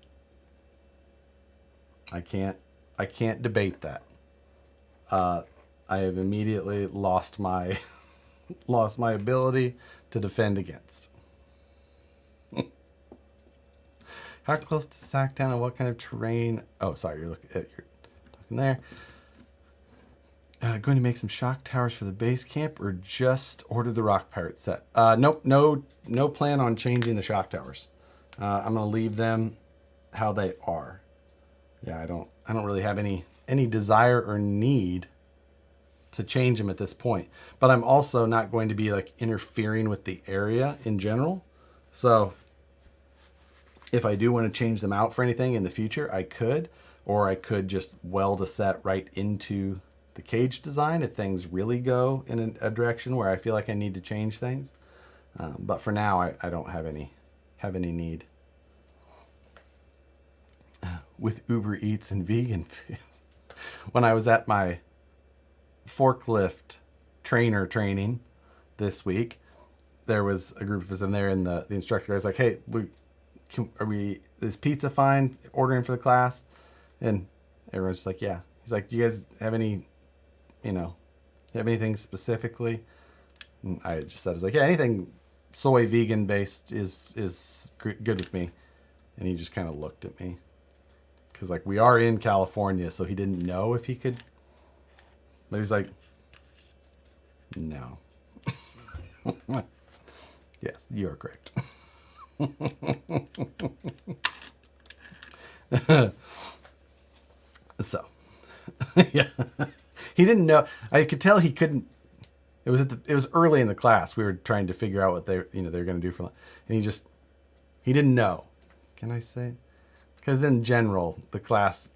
I can't debate that. I have immediately lost my ability to defend against. How close to Sacktown and what kind of terrain? Oh, sorry, you're talking there. Going to make some shock towers for the base camp, or just order the Rock Pirate set? Nope, no plan on changing the shock towers. I'm gonna leave them how they are. Yeah, I don't really have any desire or need to change them at this point. But I'm also not going to be like interfering with the area in general. So if I do want to change them out for anything in the future, I could, or I could just weld a set right into the cage design if things really go in a direction where I feel like I need to change things. But for now, I don't have any need. With Uber Eats and vegan foods. When I was at my forklift trainer training this week, there was a group of us in there, and the instructor was like, "Hey, is pizza fine ordering for the class?" And everyone's just like, "Yeah." He's like, "Do you guys have any, have anything specifically?" And I just said, "I was like, yeah, anything soy vegan based is good with me." And he just kind of looked at me, because like we are in California, so he didn't know if he could. But he's like, "No." Yes, you are correct. So, yeah, he didn't know. I could tell he couldn't. It was early in the class. We were trying to figure out what they were going to do for lunch, and he didn't know. Can I say? Because in general, the class,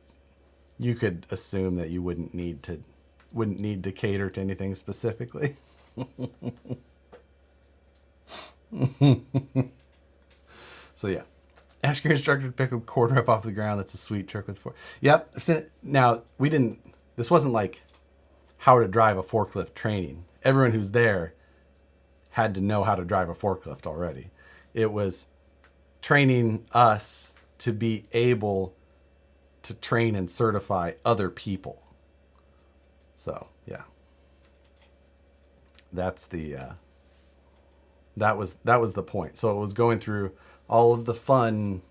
you could assume that you wouldn't need to cater to anything specifically. So yeah, ask your instructor to pick a quarter up off the ground. That's a sweet trick with four. Yep, I've seen it. Now this wasn't like how to drive a forklift training. Everyone who's there had to know how to drive a forklift already. It was training us to be able to train and certify other people. So yeah, that's that was the point. So it was going through all of the fun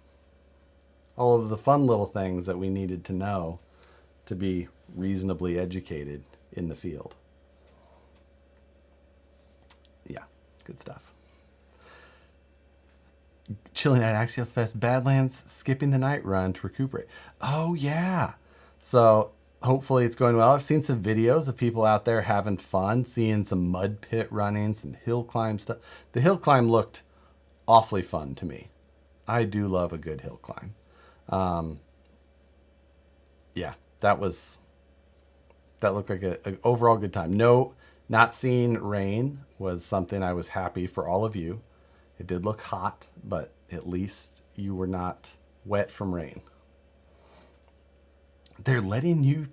little things that we needed to know to be reasonably educated in the field. Yeah, good stuff. Chilling at Axialfest Badlands, skipping the night run to recuperate. Oh yeah. So hopefully it's going well. I've seen some videos of people out there having fun, seeing some mud pit running, some hill climb stuff. The hill climb looked awfully fun to me. I do love a good hill climb. Yeah, that looked like an overall good time. No, not seeing rain was something I was happy for all of you. It did look hot, but at least you were not wet from rain. They're letting you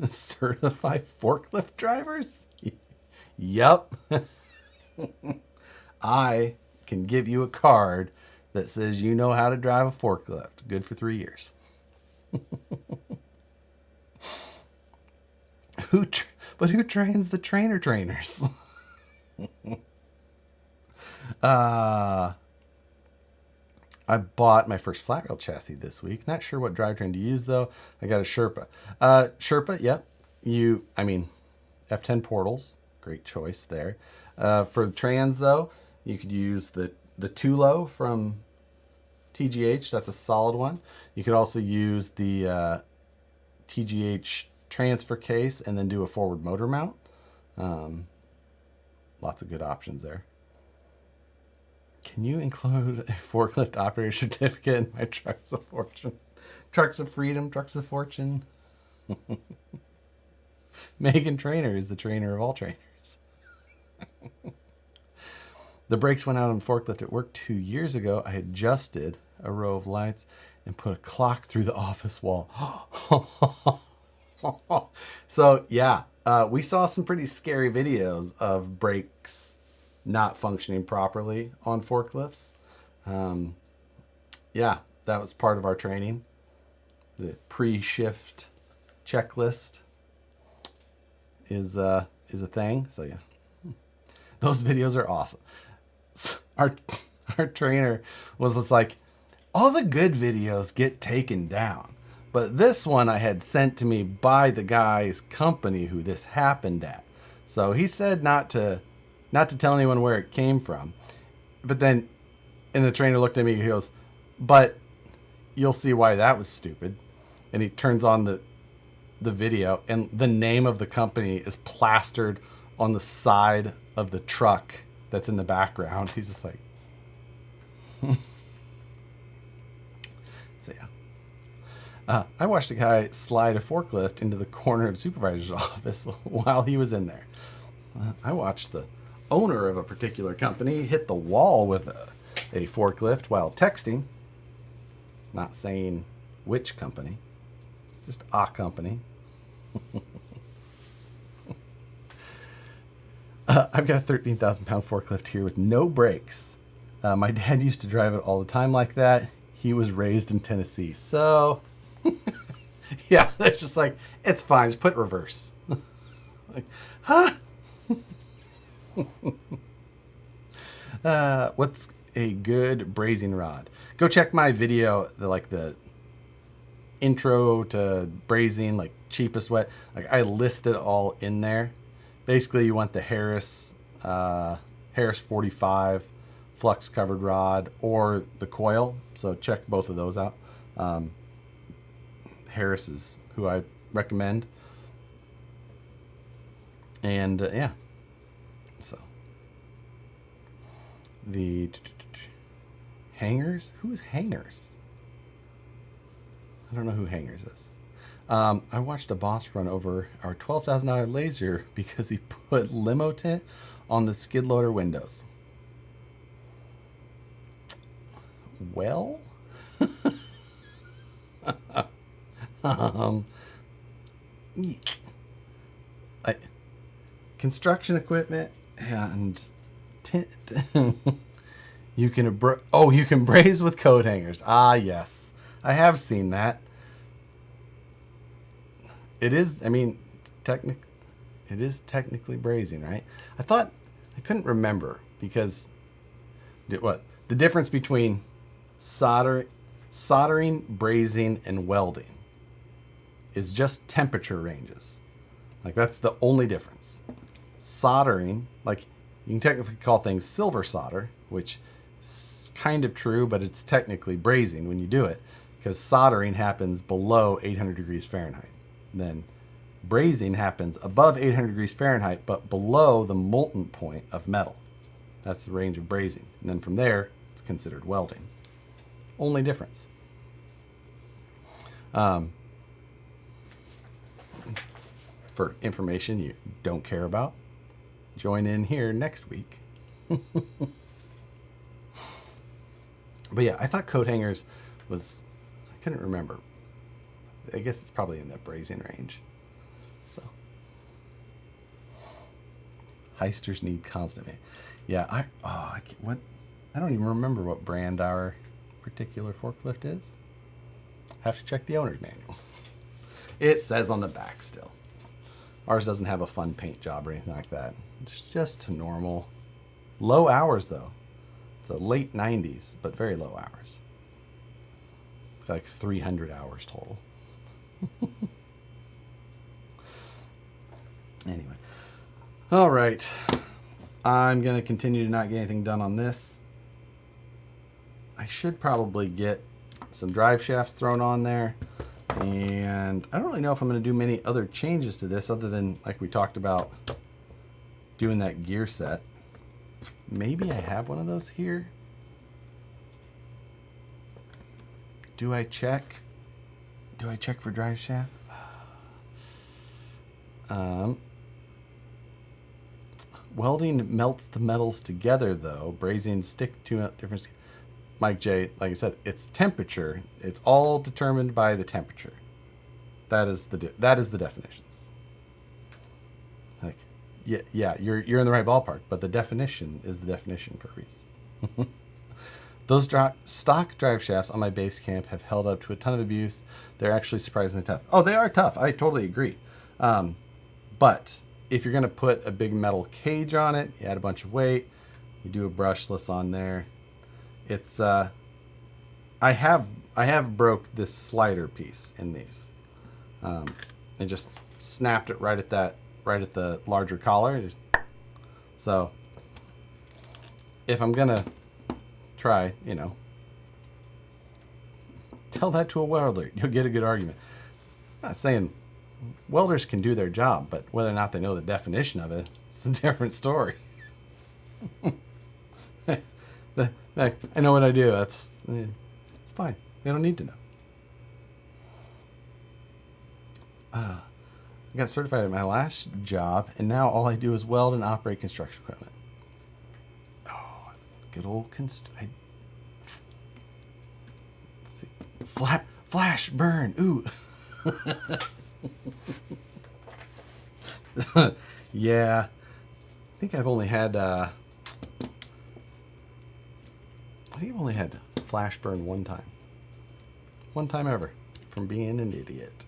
certify forklift drivers? Yup. I can give you a card that says you know how to drive a forklift. Good for 3 years. But who trains the trainers? I bought my first flat rail chassis this week. Not sure what drivetrain to use though. I got a Sherpa. Sherpa, yep. F10 portals, great choice there. For the trans though, you could use the Tulo from TGH. That's a solid one. You could also use the TGH transfer case and then do a forward motor mount. Lots of good options there. Can you include a forklift operator certificate in my Trucks of Fortune? Trucks of Freedom, Trucks of Fortune. Megan Trainer is the trainer of all trainers. The brakes went out on forklift at work 2 years ago. I adjusted a row of lights and put a clock through the office wall. So yeah, we saw some pretty scary videos of brakes not functioning properly on forklifts. Yeah, that was part of our training. The pre-shift checklist is a thing. So yeah, those videos are awesome. So our trainer was just like, all the good videos get taken down, but this one I had sent to me by the guy's company who this happened at. So he said not to tell anyone where it came from. But then, and the trainer looked at me, he goes, but you'll see why that was stupid. And he turns on the video, and the name of the company is plastered on the side of the truck that's in the background. He's just like, so yeah. I watched a guy slide a forklift into the corner of the supervisor's office while he was in there. I watched the owner of a particular company hit the wall with a forklift while texting. Not saying which company, just a company. I've got a 13,000 pound forklift here with no brakes. My dad used to drive it all the time like that. He was raised in Tennessee. So yeah, they're just like, it's fine, just put reverse. Like, huh? What's a good brazing rod? Go check my video, the intro to brazing, like cheapest way. Like I list it all in there. Basically, you want the Harris 45 flux covered rod or the coil. So check both of those out. Harris is who I recommend. And yeah. So the Hangers? Who's Hangers? I don't know who Hangers is. I watched a boss run over our $12,000 laser because he put limo tint on the skid loader windows. Well, construction equipment and tint. You can braze with coat hangers. Ah, yes, I have seen that. It is, it is technically brazing, right? I couldn't remember because the difference between soldering, brazing, and welding is just temperature ranges. Like that's the only difference. Soldering, like you can technically call things silver solder, which is kind of true, but it's technically brazing when you do it because soldering happens below 800 degrees Fahrenheit. Then brazing happens above 800 degrees Fahrenheit, but below the molten point of metal. That's the range of brazing. And then from there, it's considered welding. Only difference. For information you don't care about, join in here next week. But yeah, I thought coat hangers was, I couldn't remember. I guess it's probably in that brazing range. So, heisters need constant. Yeah, I don't even remember what brand our particular forklift is. Have to check the owner's manual. It says on the back still. Ours doesn't have a fun paint job or anything like that. It's just normal. Low hours though. It's a late 90s, but very low hours. It's like 300 hours total. Anyway. All right. I'm going to continue to not get anything done on this. I should probably get some drive shafts thrown on there. And I don't really know if I'm going to do many other changes to this other than, like we talked about, doing that gear set. Maybe I have one of those here. Do I check? Do I check for drive shaft? Welding melts the metals together, though. Brazing stick to different. Mike J, like I said, it's temperature. It's all determined by the temperature. That is the definitions. Like, yeah, you're in the right ballpark, but the definition is the definition for a reason. Those stock drive shafts on my base camp have held up to a ton of abuse. They're actually surprisingly tough. Oh, they are tough. I totally agree. But if you're going to put a big metal cage on it, you add a bunch of weight, you do a brushless on there. It's I have broke this slider piece in these, and just snapped it right at the larger collar. So if I'm gonna try, tell that to a welder, you'll get a good argument. I'm not saying welders can do their job, but whether or not they know the definition of it, it's a different story. I know what I do. It's fine. They don't need to know. I got certified at my last job, and now all I do is weld and operate construction equipment. Oh, good old let's see. Flash burn. Ooh. Yeah. I think I've only had flash burn one time. One time ever, from being an idiot.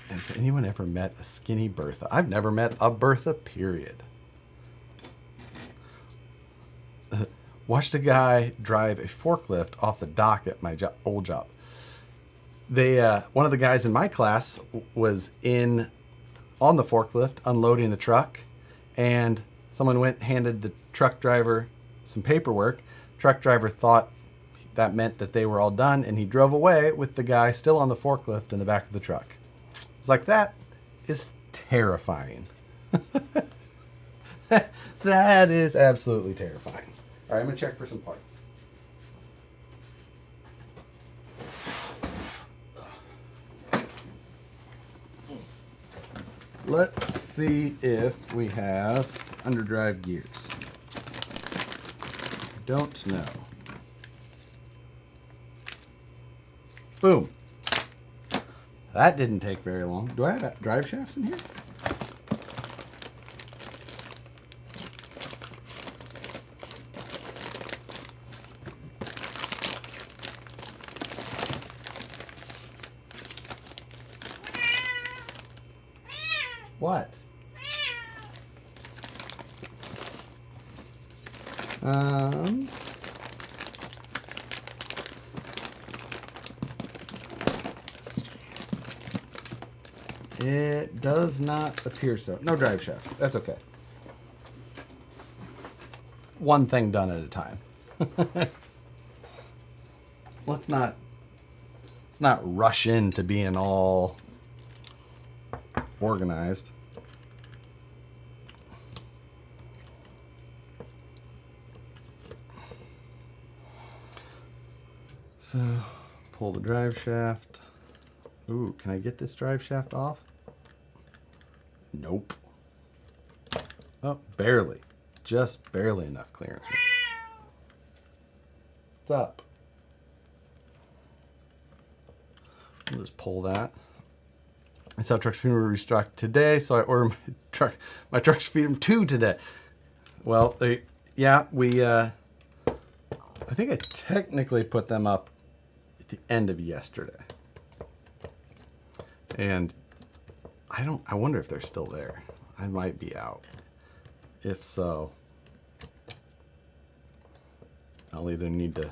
Has anyone ever met a skinny Bertha? I've never met a Bertha, period. Watched a guy drive a forklift off the dock at my old job. One of the guys in my class was on the forklift unloading the truck, and someone handed the truck driver some paperwork. Truck driver thought that meant that they were all done, and he drove away with the guy still on the forklift in the back of the truck. It's like, that is terrifying. That is absolutely terrifying. All right, I'm going to check for some parts. Let's see if we have underdrive gears. Don't know. Boom. That didn't take very long. Do I have drive shafts in here? What? It does not appear so. No drive shafts. That's okay. One thing done at a time. Let's not let's not rush into being all organized. So, pull the drive shaft. Ooh, can I get this drive shaft off? Nope. Oh, barely. Just barely enough clearance. What's up? I'll just pull that. I saw Trucks Freedom restocked today, so I ordered my Trucks Freedom 2 today. Well, yeah, I think I technically put them up at the end of yesterday. And I wonder if they're still there. I might be out. If so, I'll either need to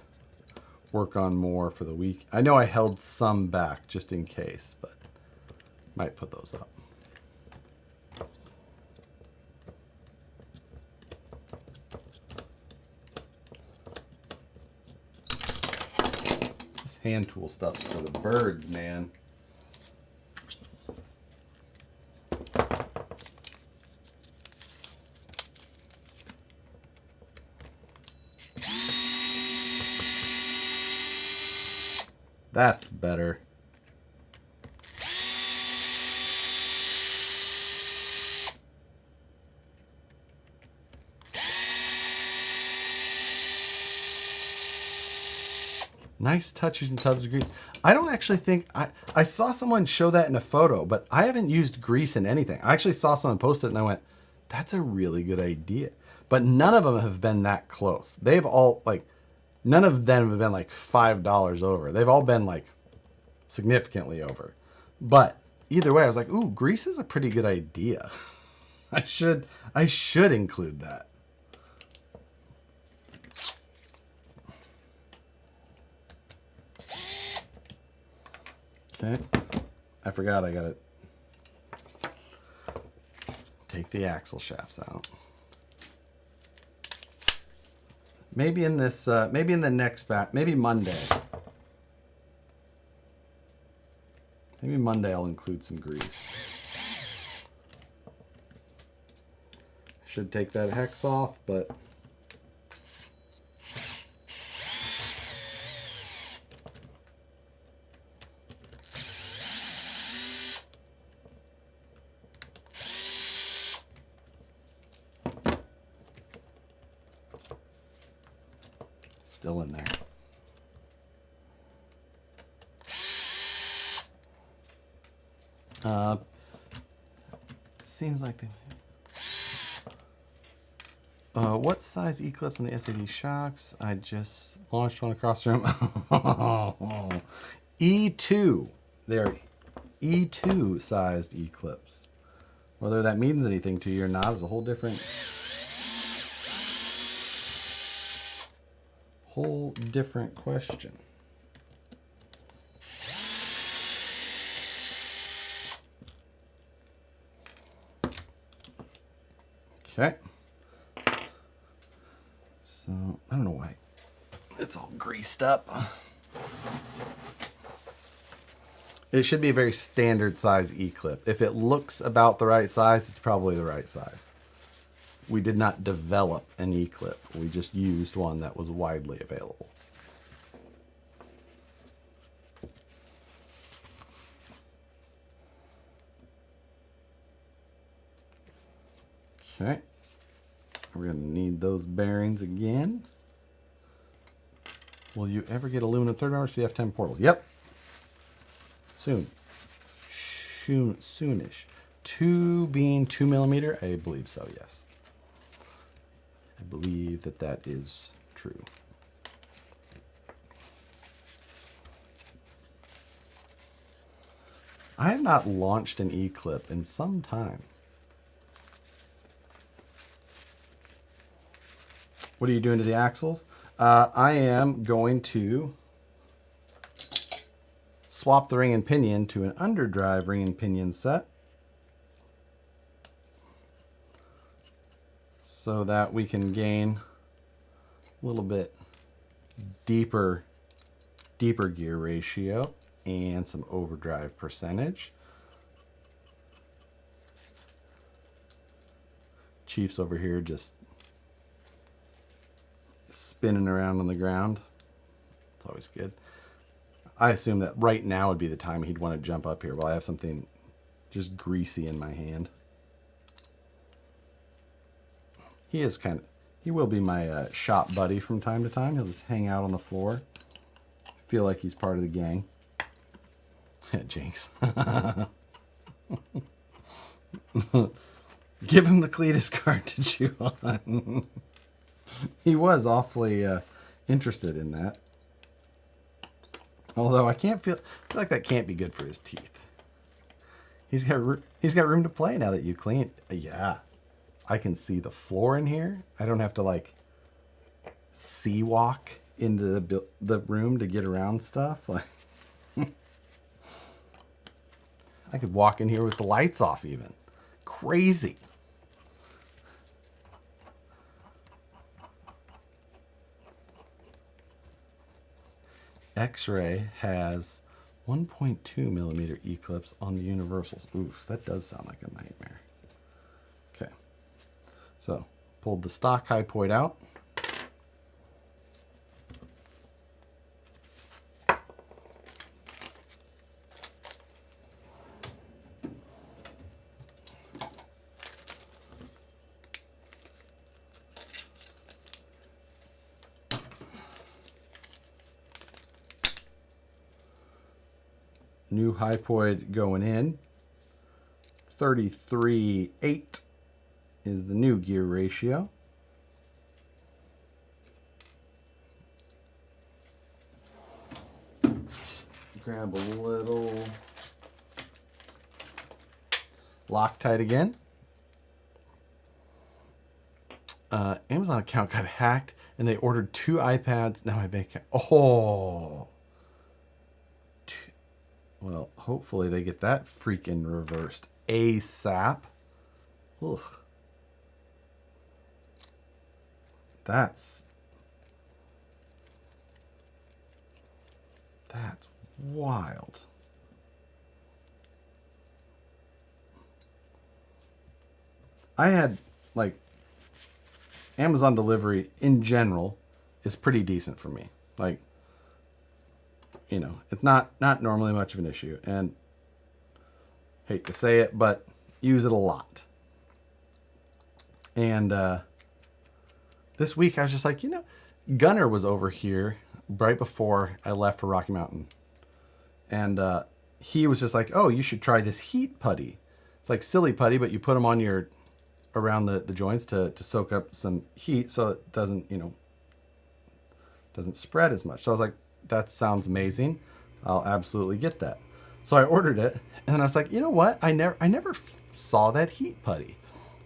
work on more for the week. I know I held some back just in case, but might put those up. This hand tool stuff's for the birds, man. That's better. Nice touch using tubs of grease. I don't actually think, I saw someone show that in a photo, but I haven't used grease in anything. I actually saw someone post it and I went, that's a really good idea. But none of them have been that close. They've all, like, none of them have been like $5 over. They've all been like significantly over. But either way, I was like, ooh, grease is a pretty good idea. I should include that. Okay, I forgot I gotta take the axle shafts out. Maybe in this, maybe in the next batch, maybe Monday. Maybe Monday I'll include some grease. Should take that hex off, but still in there. Seems like what size eclipse on the SAD shocks? I just launched one across the room. E2. They're E2 sized eclipse. Whether that means anything to you or not is a whole different question. Okay. So, I don't know why it's all greased up. It should be a very standard size E-clip. If it looks about the right size, it's probably the right size. We did not develop an E-clip. We just used one that was widely available. Okay. We're going to need those bearings again. Will you ever get aluminum third member CF10 portals? Yep. Soon. Soonish. 2 being 2 millimeter? I believe so, yes. I believe that that is true. I have not launched an E-clip in some time. What are you doing to the axles? I am going to swap the ring and pinion to an underdrive ring and pinion set so that we can gain a little bit deeper gear ratio. and some overdrive percentage. Chief's over here just spinning around on the ground. It's always good. I assume that right now would be the time he'd want to jump up here while I have something just greasy in my hand. He will be my shop buddy from time to time. He'll just hang out on the floor. Feel like he's part of the gang. Jinx. Give him the Cletus card to chew on. He was awfully interested in that. Although I feel like that can't be good for his teeth. He's got room to play now that you clean. Yeah, I can see the floor in here. I don't have to like sea walk into the room to get around stuff. Like I could walk in here with the lights off even. Crazy. X-Ray has 1.2 millimeter eclipse on the universals. Oof, that does sound like a nightmare. Okay, so pulled the stock high point out. New hypoid going in. 33.8 is the new gear ratio. Grab a little Loctite again. Amazon account got hacked and they ordered 2 iPads. Now my bank account. Oh. Well, hopefully they get that freaking reversed ASAP. Ugh. That's wild. I had, like, Amazon delivery in general is pretty decent for me. Like, you know, it's not normally much of an issue, and hate to say it, but use it a lot. And this week I was just like, you know, Gunner was over here right before I left for Rocky Mountain, and he was just like, oh, you should try this heat putty. It's like silly putty, but you put them on around the joints to soak up some heat so it doesn't, you know, doesn't spread as much. So I was like, that sounds amazing. I'll absolutely get that. So I ordered it, and then I was like, you know what? I never saw that heat putty.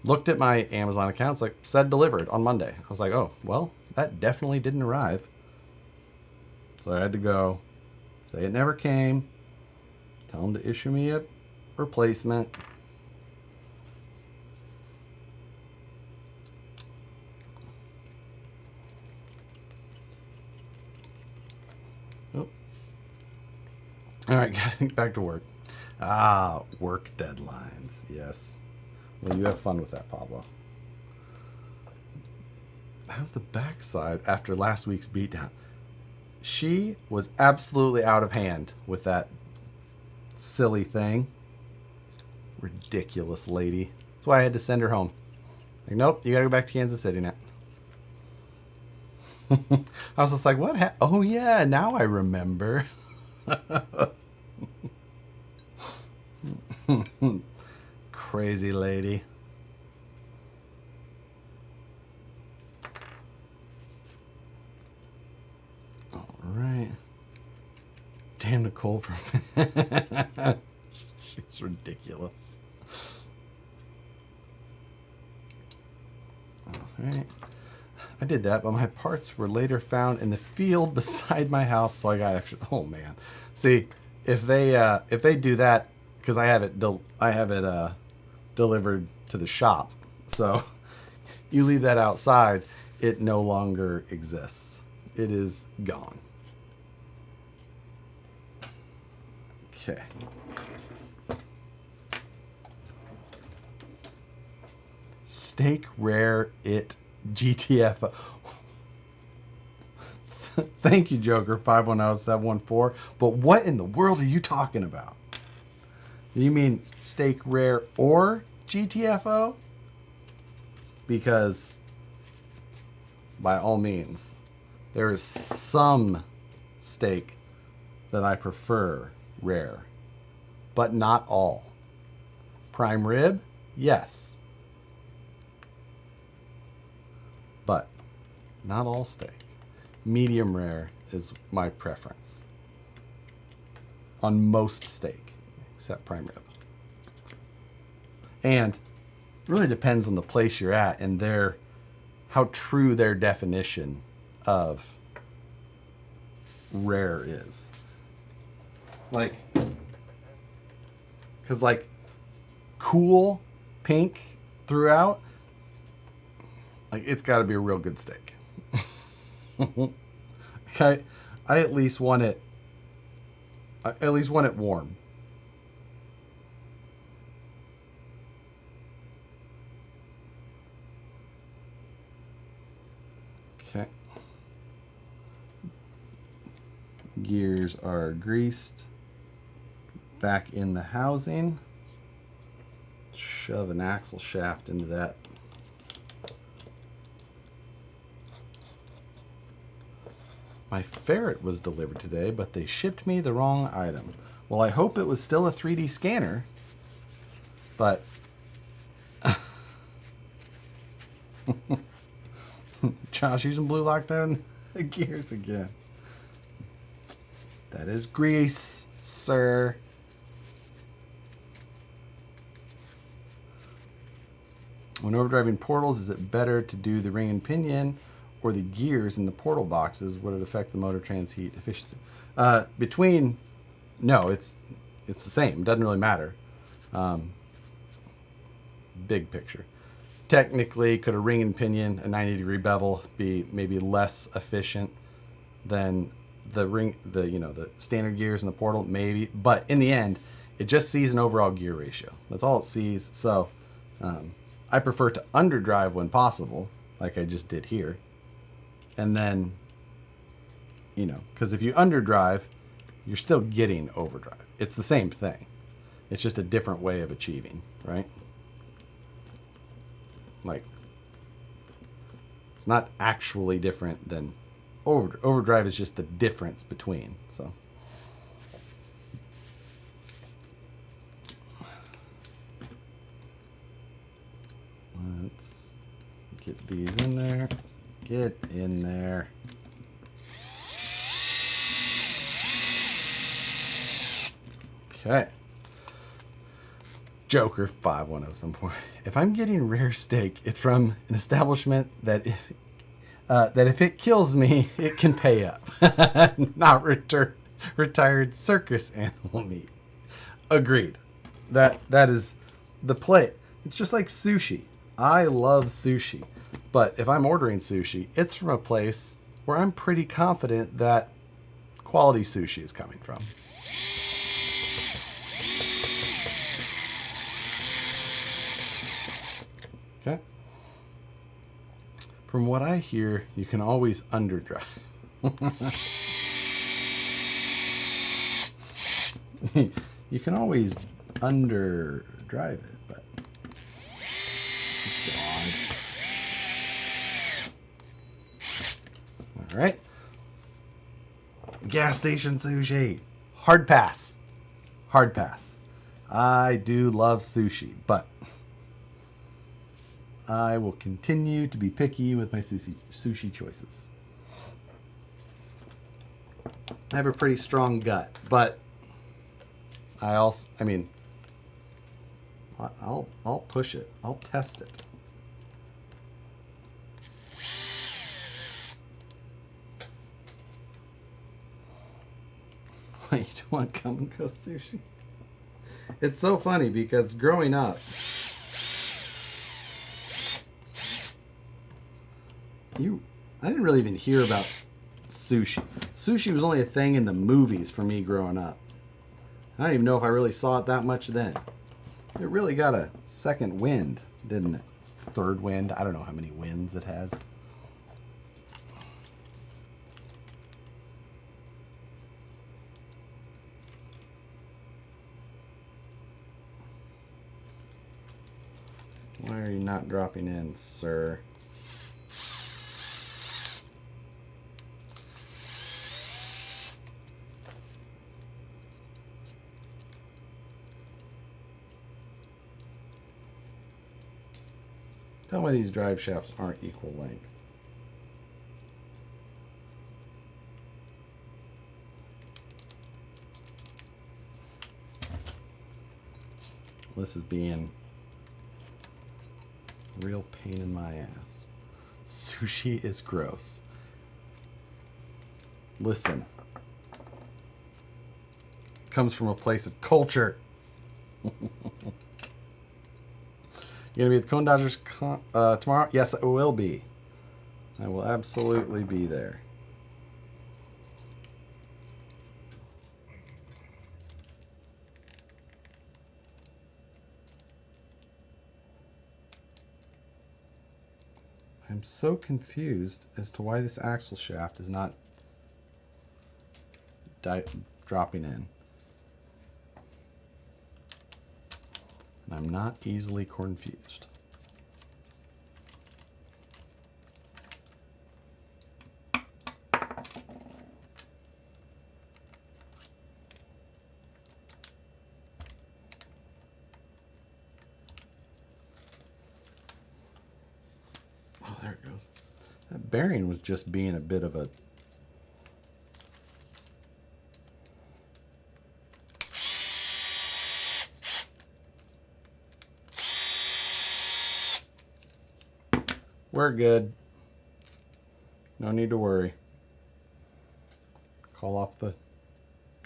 Looked at my Amazon account. It's like, said delivered on Monday. I was like, oh, well, that definitely didn't arrive. So I had to go, say it never came, tell them to issue me a replacement. All right, back to work. Work deadlines. Yes. Well, you have fun with that, Pablo. How's the backside after last week's beatdown? She was absolutely out of hand with that silly thing. Ridiculous lady. That's why I had to send her home. Like, nope, you gotta go back to Kansas City now. I was just like, what? Oh, yeah, now I remember. Crazy lady. All right. Damn Nicole for she's ridiculous. All right. I did that, but my parts were later found in the field beside my house, so I got extra. Oh man, see if they do that, because I have it delivered to the shop, so you leave that outside, it no longer exists. It is gone. Okay. Steak rare it GTFO. Thank you, Joker 510714. But what in the world are you talking about? You mean steak rare or GTFO? Because by all means, there is some steak that I prefer rare, but not all. Prime rib, yes, but not all steak. Medium rare is my preference on most steak, except prime rib. And it really depends on the place you're at and how true their definition of rare is. Like, because like cool pink throughout, like it's got to be a real good steak. Okay, I at least want it warm. Okay. Gears are greased. Back in the housing. Shove an axle shaft into that. My ferret was delivered today, but they shipped me the wrong item. Well, I hope it was still a 3D scanner, but Josh using blue lockdown the gears again. That is grease, sir. When overdriving portals, is it better to do the ring and pinion or the gears in the portal boxes? Would it affect the motor transheat efficiency? No, it's the same. It doesn't really matter. Big picture. Technically, could a ring and pinion, a 90-degree bevel, be maybe less efficient than the standard gears in the portal? Maybe, but in the end, it just sees an overall gear ratio. That's all it sees. So I prefer to underdrive when possible, like I just did here. And then, because if you underdrive, you're still getting overdrive. It's the same thing. It's just a different way of achieving, right? Like, it's not actually different than overdrive is just the difference between. So let's get these in there. Get in there. Okay. Joker 51074. If I'm getting rare steak, it's from an establishment that if it kills me, it can pay up. Not retired circus animal meat. Agreed. That is the play. It's just like sushi. I love sushi. But if I'm ordering sushi, it's from a place where I'm pretty confident that quality sushi is coming from. Okay. From what I hear, you can always underdrive. You can always underdrive it, but all right. Gas station sushi. Hard pass. Hard pass. I do love sushi, but I will continue to be picky with my sushi choices. I have a pretty strong gut, but I'll push it. I'll test it. Why you don't want come and go sushi? It's so funny because growing up, I didn't really even hear about sushi. Sushi was only a thing in the movies for me growing up. I don't even know if I really saw it that much then. It really got a second wind, didn't it? Third wind. I don't know how many winds it has. Why are you not dropping in, sir? Tell me these drive shafts aren't equal length. This is being a real pain in my ass. Sushi is gross. Listen. Comes from a place of culture. You gonna be at the Cone Dodgers tomorrow? Yes, I will be. I will absolutely be there. I'm so confused as to why this axle shaft is not dropping in. And I'm not easily confused. Oh, there it goes. That bearing was just being a bit of a... We're good. No need to worry. Call off the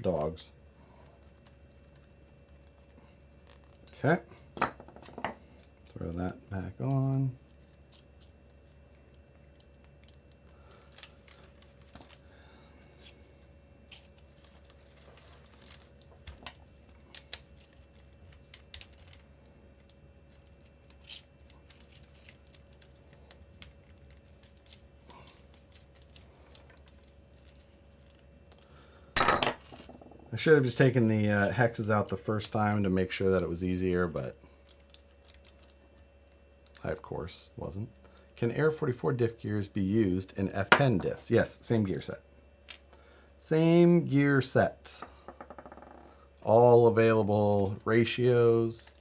dogs. Okay. Throw that back on. I should have just taken the hexes out the first time to make sure that it was easier, but I, of course, wasn't. Can Air 44 diff gears be used in F10 diffs? Yes, same gear set. Same gear set. All available ratios.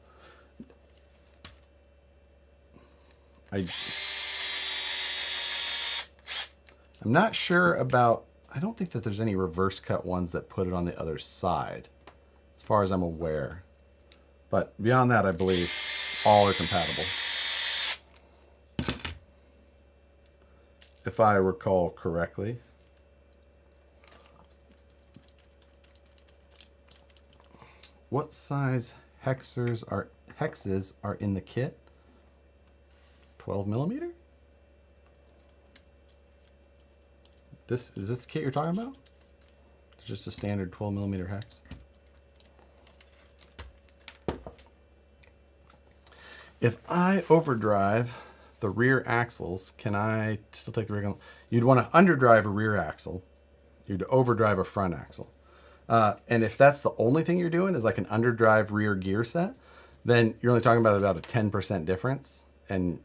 I'm not sure about... I don't think that there's any reverse cut ones that put it on the other side, as far as I'm aware. But beyond that, I believe all are compatible. If I recall correctly. What size hexes are in the kit? 12 millimeter? Is this the kit you're talking about? It's just a standard 12 millimeter hex. If I overdrive the rear axles, can I still take the rear? You'd want to underdrive a rear axle. You'd overdrive a front axle. And if that's the only thing you're doing is like an underdrive rear gear set, then you're only talking about a 10% difference, and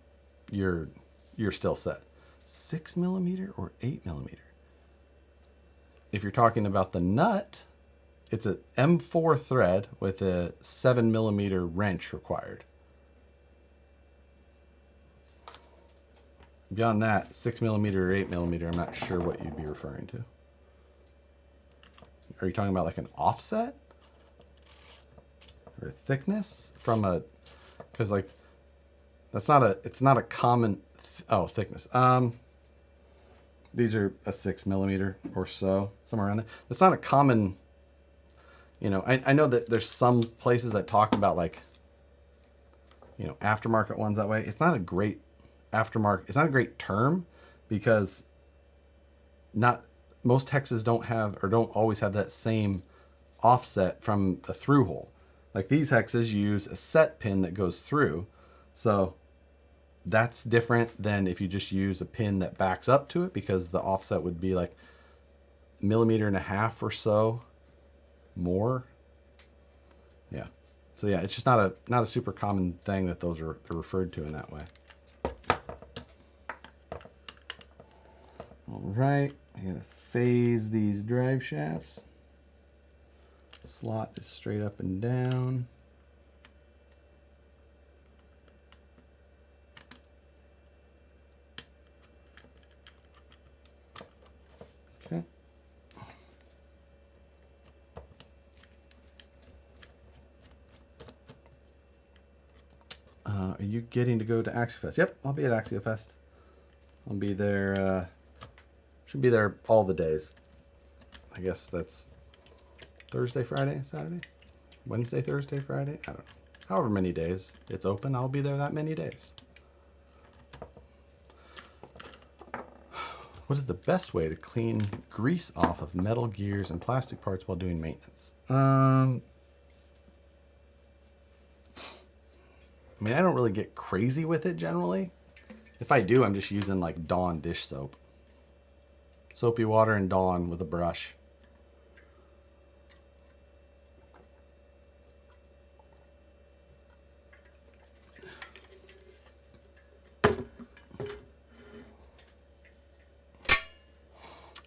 you're still set. 6 millimeter or 8 millimeter? If you're talking about the nut, it's an M4 thread with a 7 millimeter wrench required. Beyond that, 6 millimeter or 8 millimeter, I'm not sure what you'd be referring to. Are you talking about like an offset? Or a thickness from a... Because like, it's not a common... thickness. These are a 6 millimeter or so, somewhere around there. That's not a common, I know that there's some places that talk about like, aftermarket ones that way. It's not a great aftermarket. It's not a great term because most hexes don't always have that same offset from a through hole. Like these hexes use a set pin that goes through. So that's different than if you just use a pin that backs up to it, because the offset would be like 1.5 millimeters or so more. Yeah. So yeah, it's just not a super common thing that those are referred to in that way. All right, I'm gonna phase these drive shafts. Slot is straight up and down. Okay. Are you getting to go to Axialfest? Yep, I'll be at Axialfest. I'll be there, should be there all the days. I guess that's Thursday, Friday, Saturday? Wednesday, Thursday, Friday? I don't know. However many days it's open, I'll be there that many days. What is the best way to clean grease off of metal gears and plastic parts while doing maintenance? I mean, I don't really get crazy with it generally. If I do, I'm just using like Dawn dish soap. Soapy water and Dawn with a brush.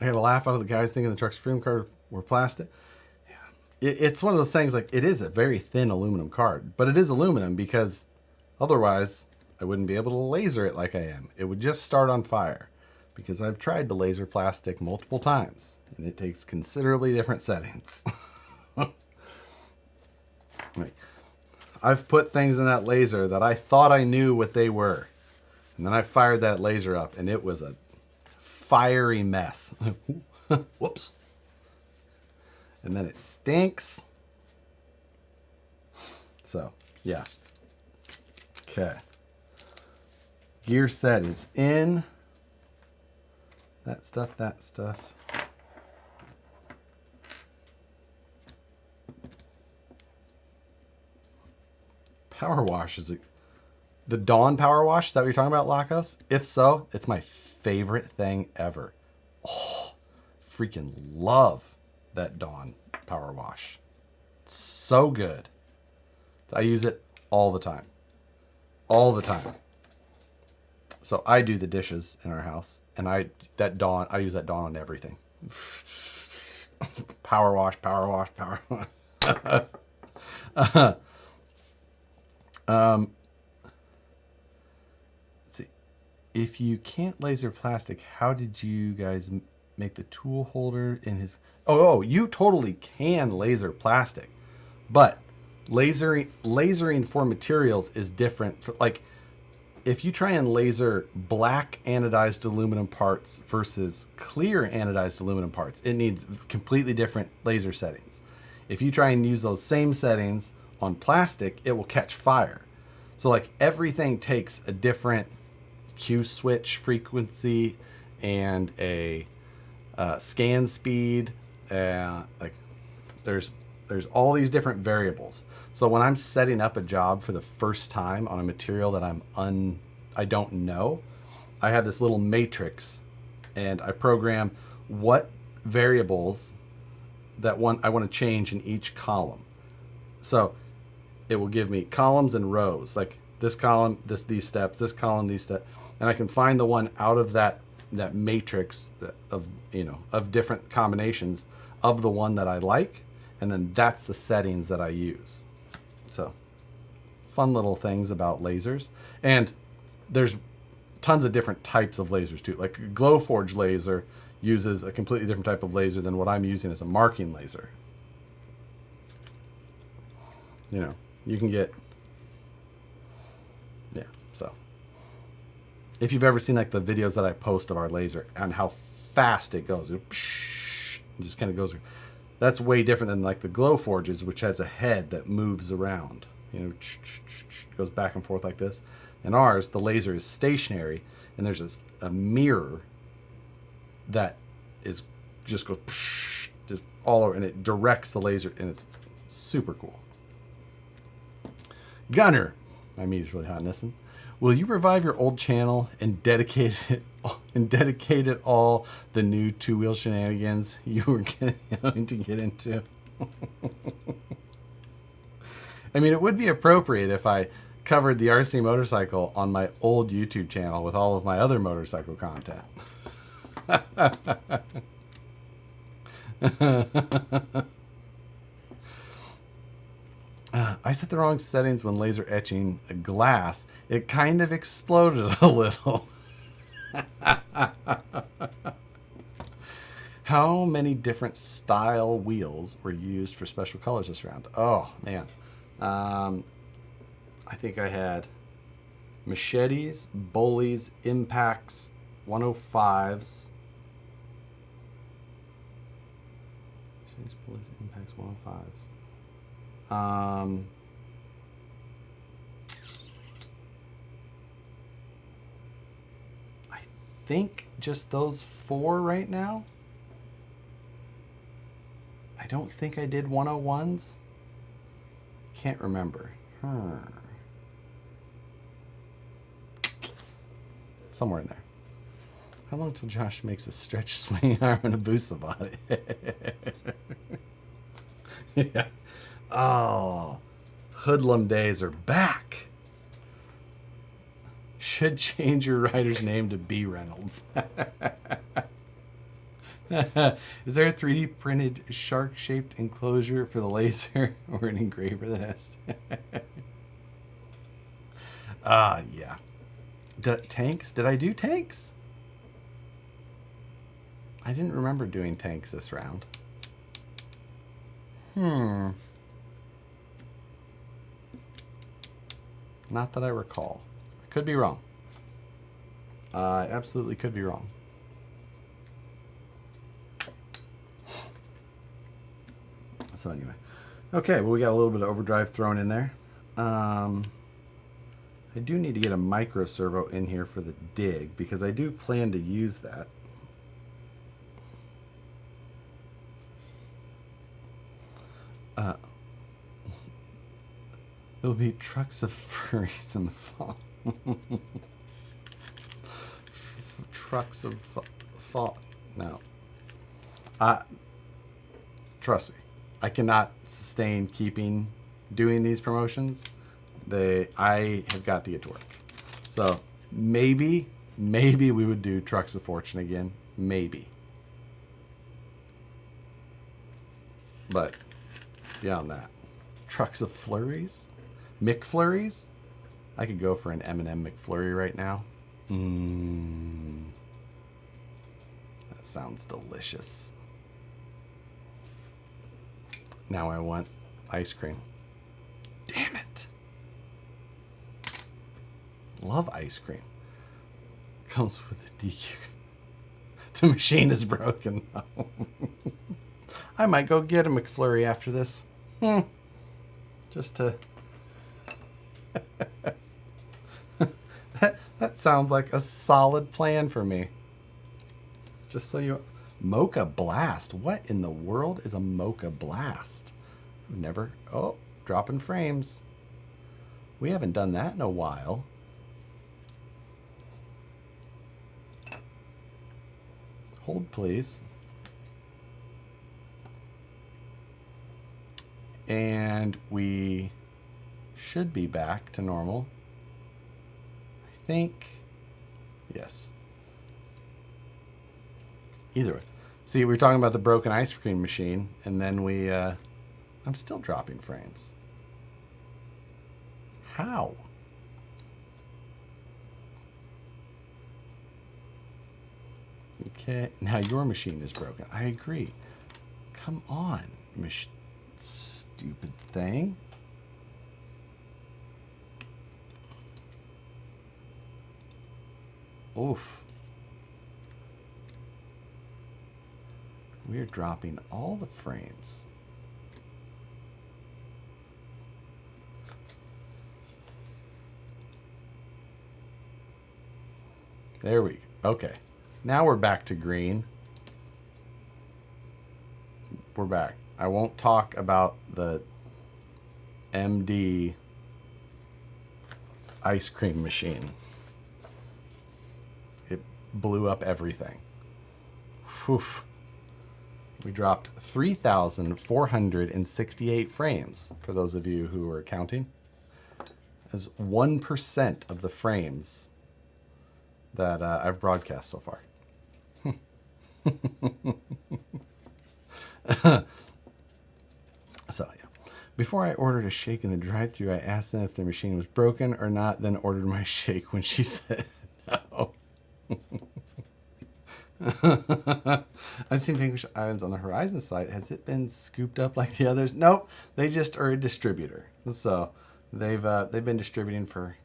I had a laugh out of the guys thinking the truck's frame card were plastic. Yeah. It's one of those things, like, it is a very thin aluminum card, but it is aluminum because otherwise I wouldn't be able to laser it like I am. It would just start on fire, because I've tried to laser plastic multiple times and it takes considerably different settings. Like, I've put things in that laser that I thought I knew what they were, and then I fired that laser up and it was a fiery mess. Whoops. And then it stinks. So, yeah. Okay. Gear set is in. That stuff, that stuff. Power wash, is it? The Dawn power wash, is that what you're talking about, Lacos? If so, it's my favorite thing ever. Oh, freaking love that Dawn power wash. It's so good. I use it all the time. All the time. So I do the dishes in our house, and I use that Dawn on everything. Power wash, power wash, power wash. Let's see. If you can't laser plastic, how did you guys make the tool holder in his... Oh, you totally can laser plastic, but lasering for materials is different. Like, if you try and laser black anodized aluminum parts versus clear anodized aluminum parts, it needs completely different laser settings. If you try and use those same settings on plastic, it will catch fire. So like, everything takes a different Q switch frequency and a scan speed. Like, there's all these different variables. So when I'm setting up a job for the first time on a material that I don't know, I have this little matrix, and I program what variables that I want to change in each column. So it will give me columns and rows, like this column, these steps, this column, these steps, and I can find the one out of that matrix of different combinations of the one that I like, and then that's the settings that I use. So, fun little things about lasers. And there's tons of different types of lasers too. Like, a Glowforge laser uses a completely different type of laser than what I'm using as a marking laser. You know, you can get... Yeah, so... If you've ever seen like the videos that I post of our laser and how fast it goes, it just kind of goes... That's way different than like the Glowforges, which has a head that moves around. You know, goes back and forth like this. In ours, the laser is stationary, and there's a mirror that is just goes just all over, and it directs the laser, and it's super cool. Gunner, my meat is really hot. Listen, will you revive your old channel and dedicate it all the new two-wheel shenanigans you were going to get into? I mean, it would be appropriate if I covered the RC motorcycle on my old YouTube channel with all of my other motorcycle content. I set the wrong settings when laser etching a glass. It kind of exploded a little. How many different style wheels were used for special colors this round? Oh, man. I think I had machetes, bullies, impacts, 105s. Machetes, bullies, impacts, 105s. I think just those 4 right now. I don't think I did 101s. Can't remember. Somewhere in there. How long till Josh makes a stretch swing arm and a boost body? Yeah. Oh, hoodlum days are back. Should change your rider's name to B. Reynolds. Is there a 3D printed shark-shaped enclosure for the laser or an engraver that has? Yeah. Tanks? Did I do tanks? I didn't remember doing tanks this round. Not that I recall. I could be wrong. I absolutely could be wrong. So anyway. Okay, well, we got a little bit of overdrive thrown in there. I do need to get a micro servo in here for the dig because I do plan to use that. It'll be trucks of furries in the fall. Trucks of fall. No. Trust me. I cannot sustain doing these promotions. I have got to get to work. So maybe we would do Trucks of Fortune again. Maybe. But beyond that, Trucks of Flurries? McFlurries? I could go for an M&M McFlurry right now. That sounds delicious. Now I want ice cream. Damn it. Love ice cream. Comes with a DQ. The machine is broken. I might go get a McFlurry after this. Just to... that sounds like a solid plan for me. Just so you... Mocha Blast. What in the world is a Mocha Blast? Never... Oh, dropping frames. We haven't done that in a while. Hold, please. And we should be back to normal. I think. Yes. Either way. See, we were talking about the broken ice cream machine, and then we... I'm still dropping frames. How? Okay, now your machine is broken. I agree. Come on, stupid thing. Oof. We're dropping all the frames. There we go. Okay. Now we're back to green. we're back. I won't talk about the MD ice cream machine. It blew up everything. Whew. We dropped 3,468 frames, for those of you who are counting. That's 1% of the frames that I've broadcast so far. So, yeah. Before I ordered a shake in the drive-thru, I asked them if their machine was broken or not, then ordered my shake when she said no. I've seen Vanquish Islands on the Horizon site. Has it been scooped up like the others? Nope. They just are a distributor. So they've been distributing for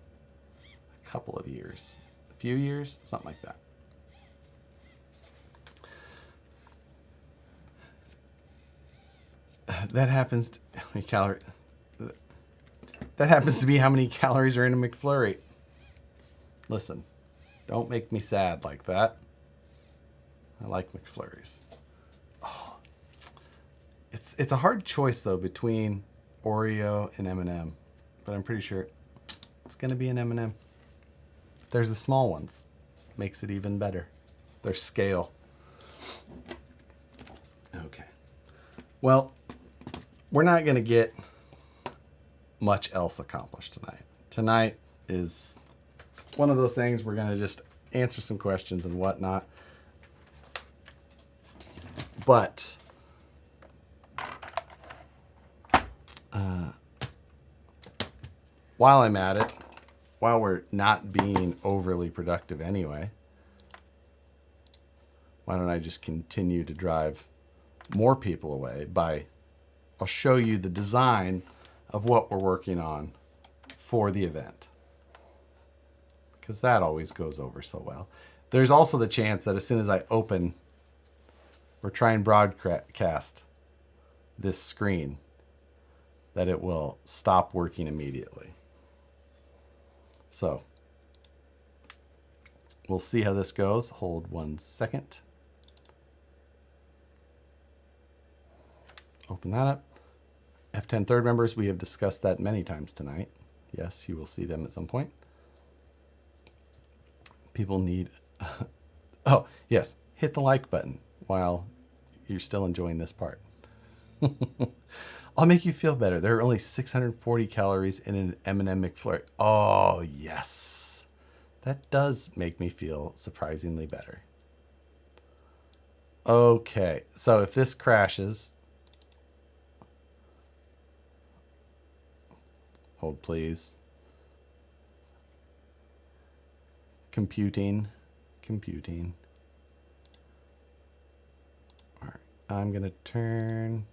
a couple of years. A few years? Something like that. That happens to that happens to be how many calories are in a McFlurry. Listen, don't make me sad like that. I like McFlurries. Oh, it's a hard choice though between Oreo and M&M, but I'm pretty sure it's gonna be an M&M. There's the small ones, makes it even better. Their scale. Okay. Well, we're not gonna get much else accomplished tonight. Tonight is one of those things we're gonna just answer some questions and whatnot. But while I'm at it, while we're not being overly productive anyway, why don't I just continue to drive more people away by, I'll show you the design of what we're working on for the event. Because that always goes over so well. There's also the chance that as soon as I open or try and broadcast this screen, that it will stop working immediately. So we'll see how this goes. Hold 1 second. Open that up. F10 third members, we have discussed that many times tonight. Yes, you will see them at some point. People need, oh yes, hit the like button while you're still enjoying this part. I'll make you feel better. There are only 640 calories in an M&M McFlurry. Oh, yes. That does make me feel surprisingly better. Okay, so if this crashes, hold please. Computing. All right, I'm gonna turn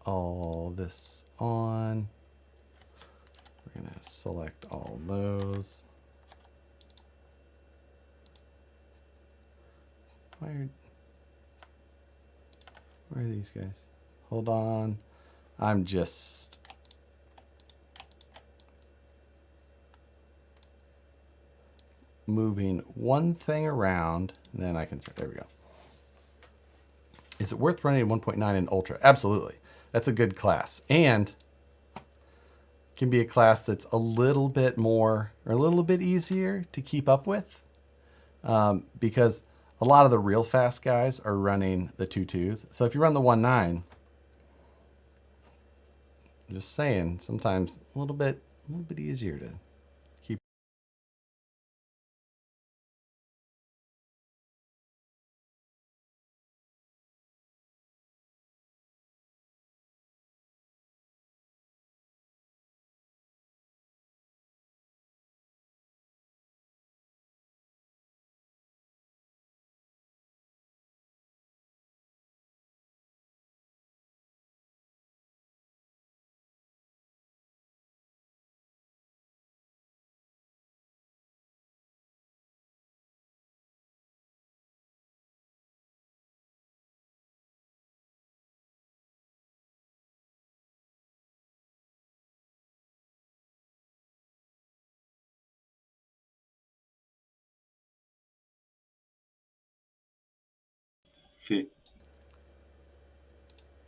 all this on. We're gonna select all those. Where are these guys? Hold on. I'm just moving one thing around, and then I can, there we go. Is it worth running 1.9 in Ultra? Absolutely. That's a good class. And can be a class that's a little bit more, or a little bit easier to keep up with. Because a lot of the real fast guys are running the 2.2s. So if you run the 1.9, I'm just saying, sometimes a little bit easier to keep.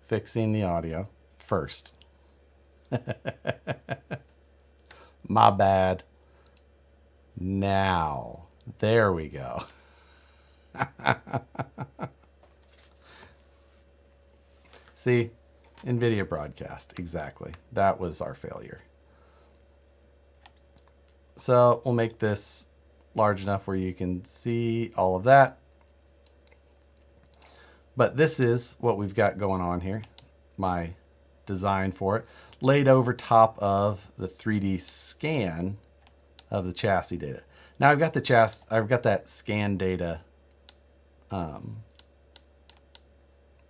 fixing the audio first. My bad. Now, there we go. See, NVIDIA broadcast, exactly. That was our failure. So we'll make this large enough where you can see all of that. But this is what we've got going on here. My design for it, laid over top of the 3D scan of the chassis data. Now I've got the chassis, I've got that scan data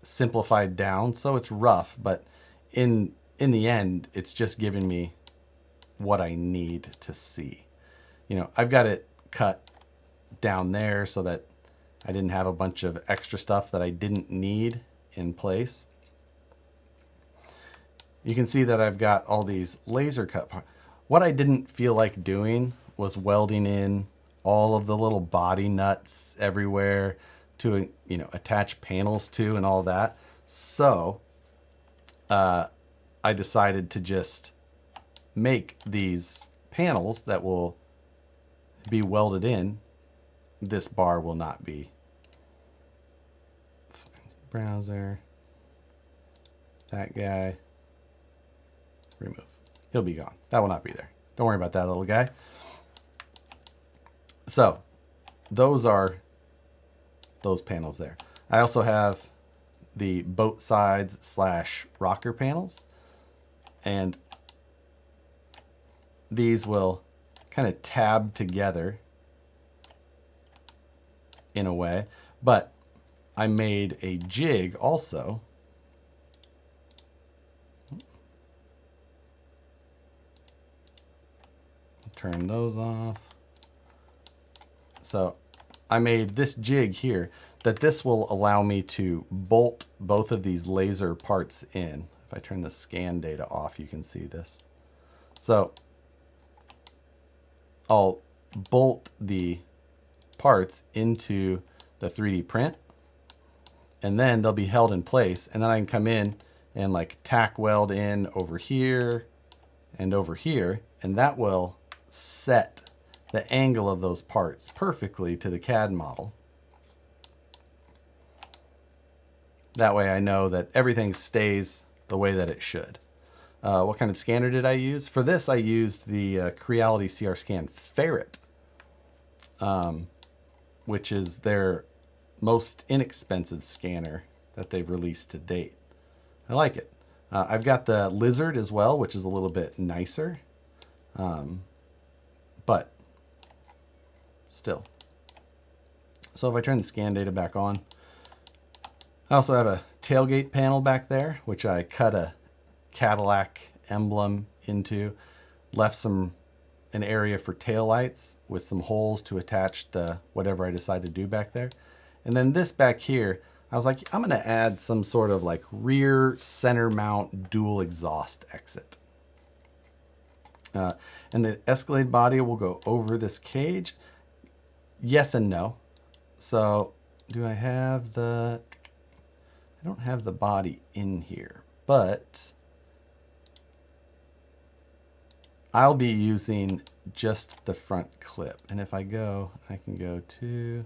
simplified down, so it's rough, but in the end, it's just giving me what I need to see. You know, I've got it cut down there so that I didn't have a bunch of extra stuff that I didn't need in place. You can see that I've got all these laser cut parts. What I didn't feel like doing was welding in all of the little body nuts everywhere to, you know, attach panels to and all that. So I decided to just make these panels that will be welded in. This bar will not be. Browser. That guy. Remove. He'll be gone. That will not be there. Don't worry about that little guy. So those are those panels there. I also have the boat sides slash rocker panels, and these will kind of tab together in a way, but I made a jig also. Turn those off. So I made this jig here that this will allow me to bolt both of these laser parts in. If I turn the scan data off, you can see this. So I'll bolt the parts into the 3D print, and then they'll be held in place, and then I can come in and like tack weld in over here and over here, and that will set the angle of those parts perfectly to the CAD model. That way I know that everything stays the way that it should. What kind of scanner did I use? For this, I used the Creality CR Scan Ferret, which is their most inexpensive scanner that they've released to date. I like it. I've got the Lizard as well, which is a little bit nicer, but still. So if I turn the scan data back on, I also have a tailgate panel back there, which I cut a Cadillac emblem into, left an area for taillights with some holes to attach the whatever I decide to do back there. And then this back here, I was like, I'm gonna add some sort of like rear center mount dual exhaust exit. And the Escalade body will go over this cage. Yes and no. So do I have the, I don't have the body in here, but I'll be using just the front clip. And if I go, I can go to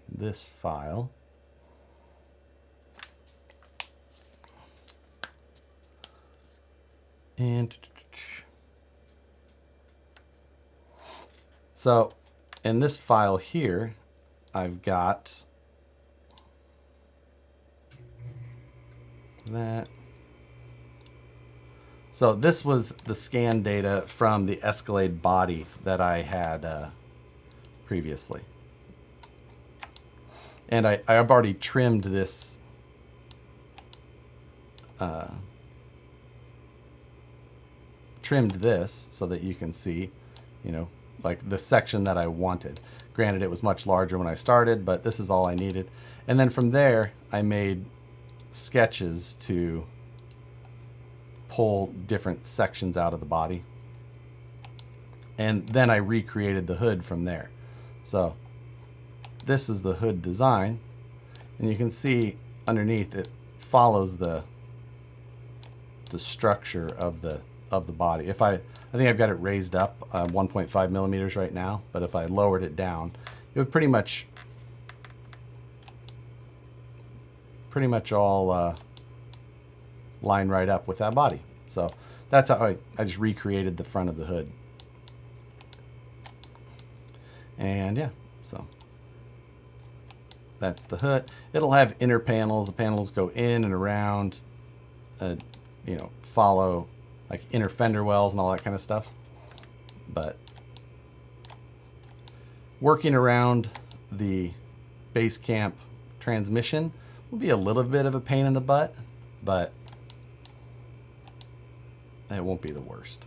this file. And so in this file here, I've got that. So this was the scan data from the Escalade body that I had previously. And I've already trimmed this so that you can see, you know, like the section that I wanted. Granted, it was much larger when I started, but this is all I needed. And then from there, I made sketches to pull different sections out of the body. And then I recreated the hood from there. So this is the hood design. And you can see underneath, it follows the structure of the body. If I think I've got it raised up 1.5 millimeters right now, but if I lowered it down, it would pretty much all line right up with that body. So that's how I just recreated the front of the hood. And yeah, so that's the hood. It'll have inner panels. The panels go in and around, you know, follow like inner fender wells and all that kind of stuff. But working around the base camp transmission will be a little bit of a pain in the butt, but it won't be the worst.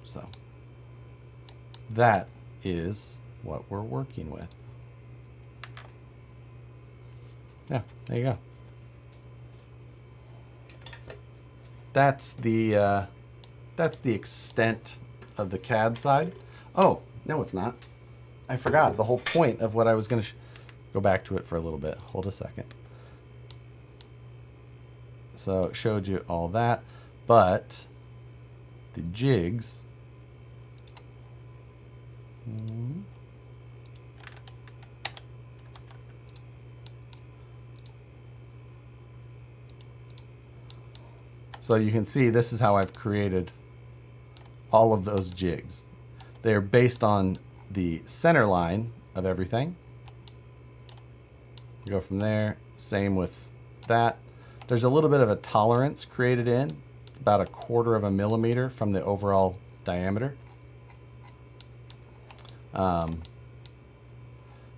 So that is what we're working with. Yeah, there you go. That's the extent of the CAD side. Oh, no, it's not. I forgot the whole point of what I was going to go back to it for a little bit. Hold a second. So it showed you all that, but the jigs. So you can see this is how I've created all of those jigs. They're based on the center line of everything. Go from there, same with that. There's a little bit of a tolerance created in. It's about 1/4 of a millimeter from the overall diameter. It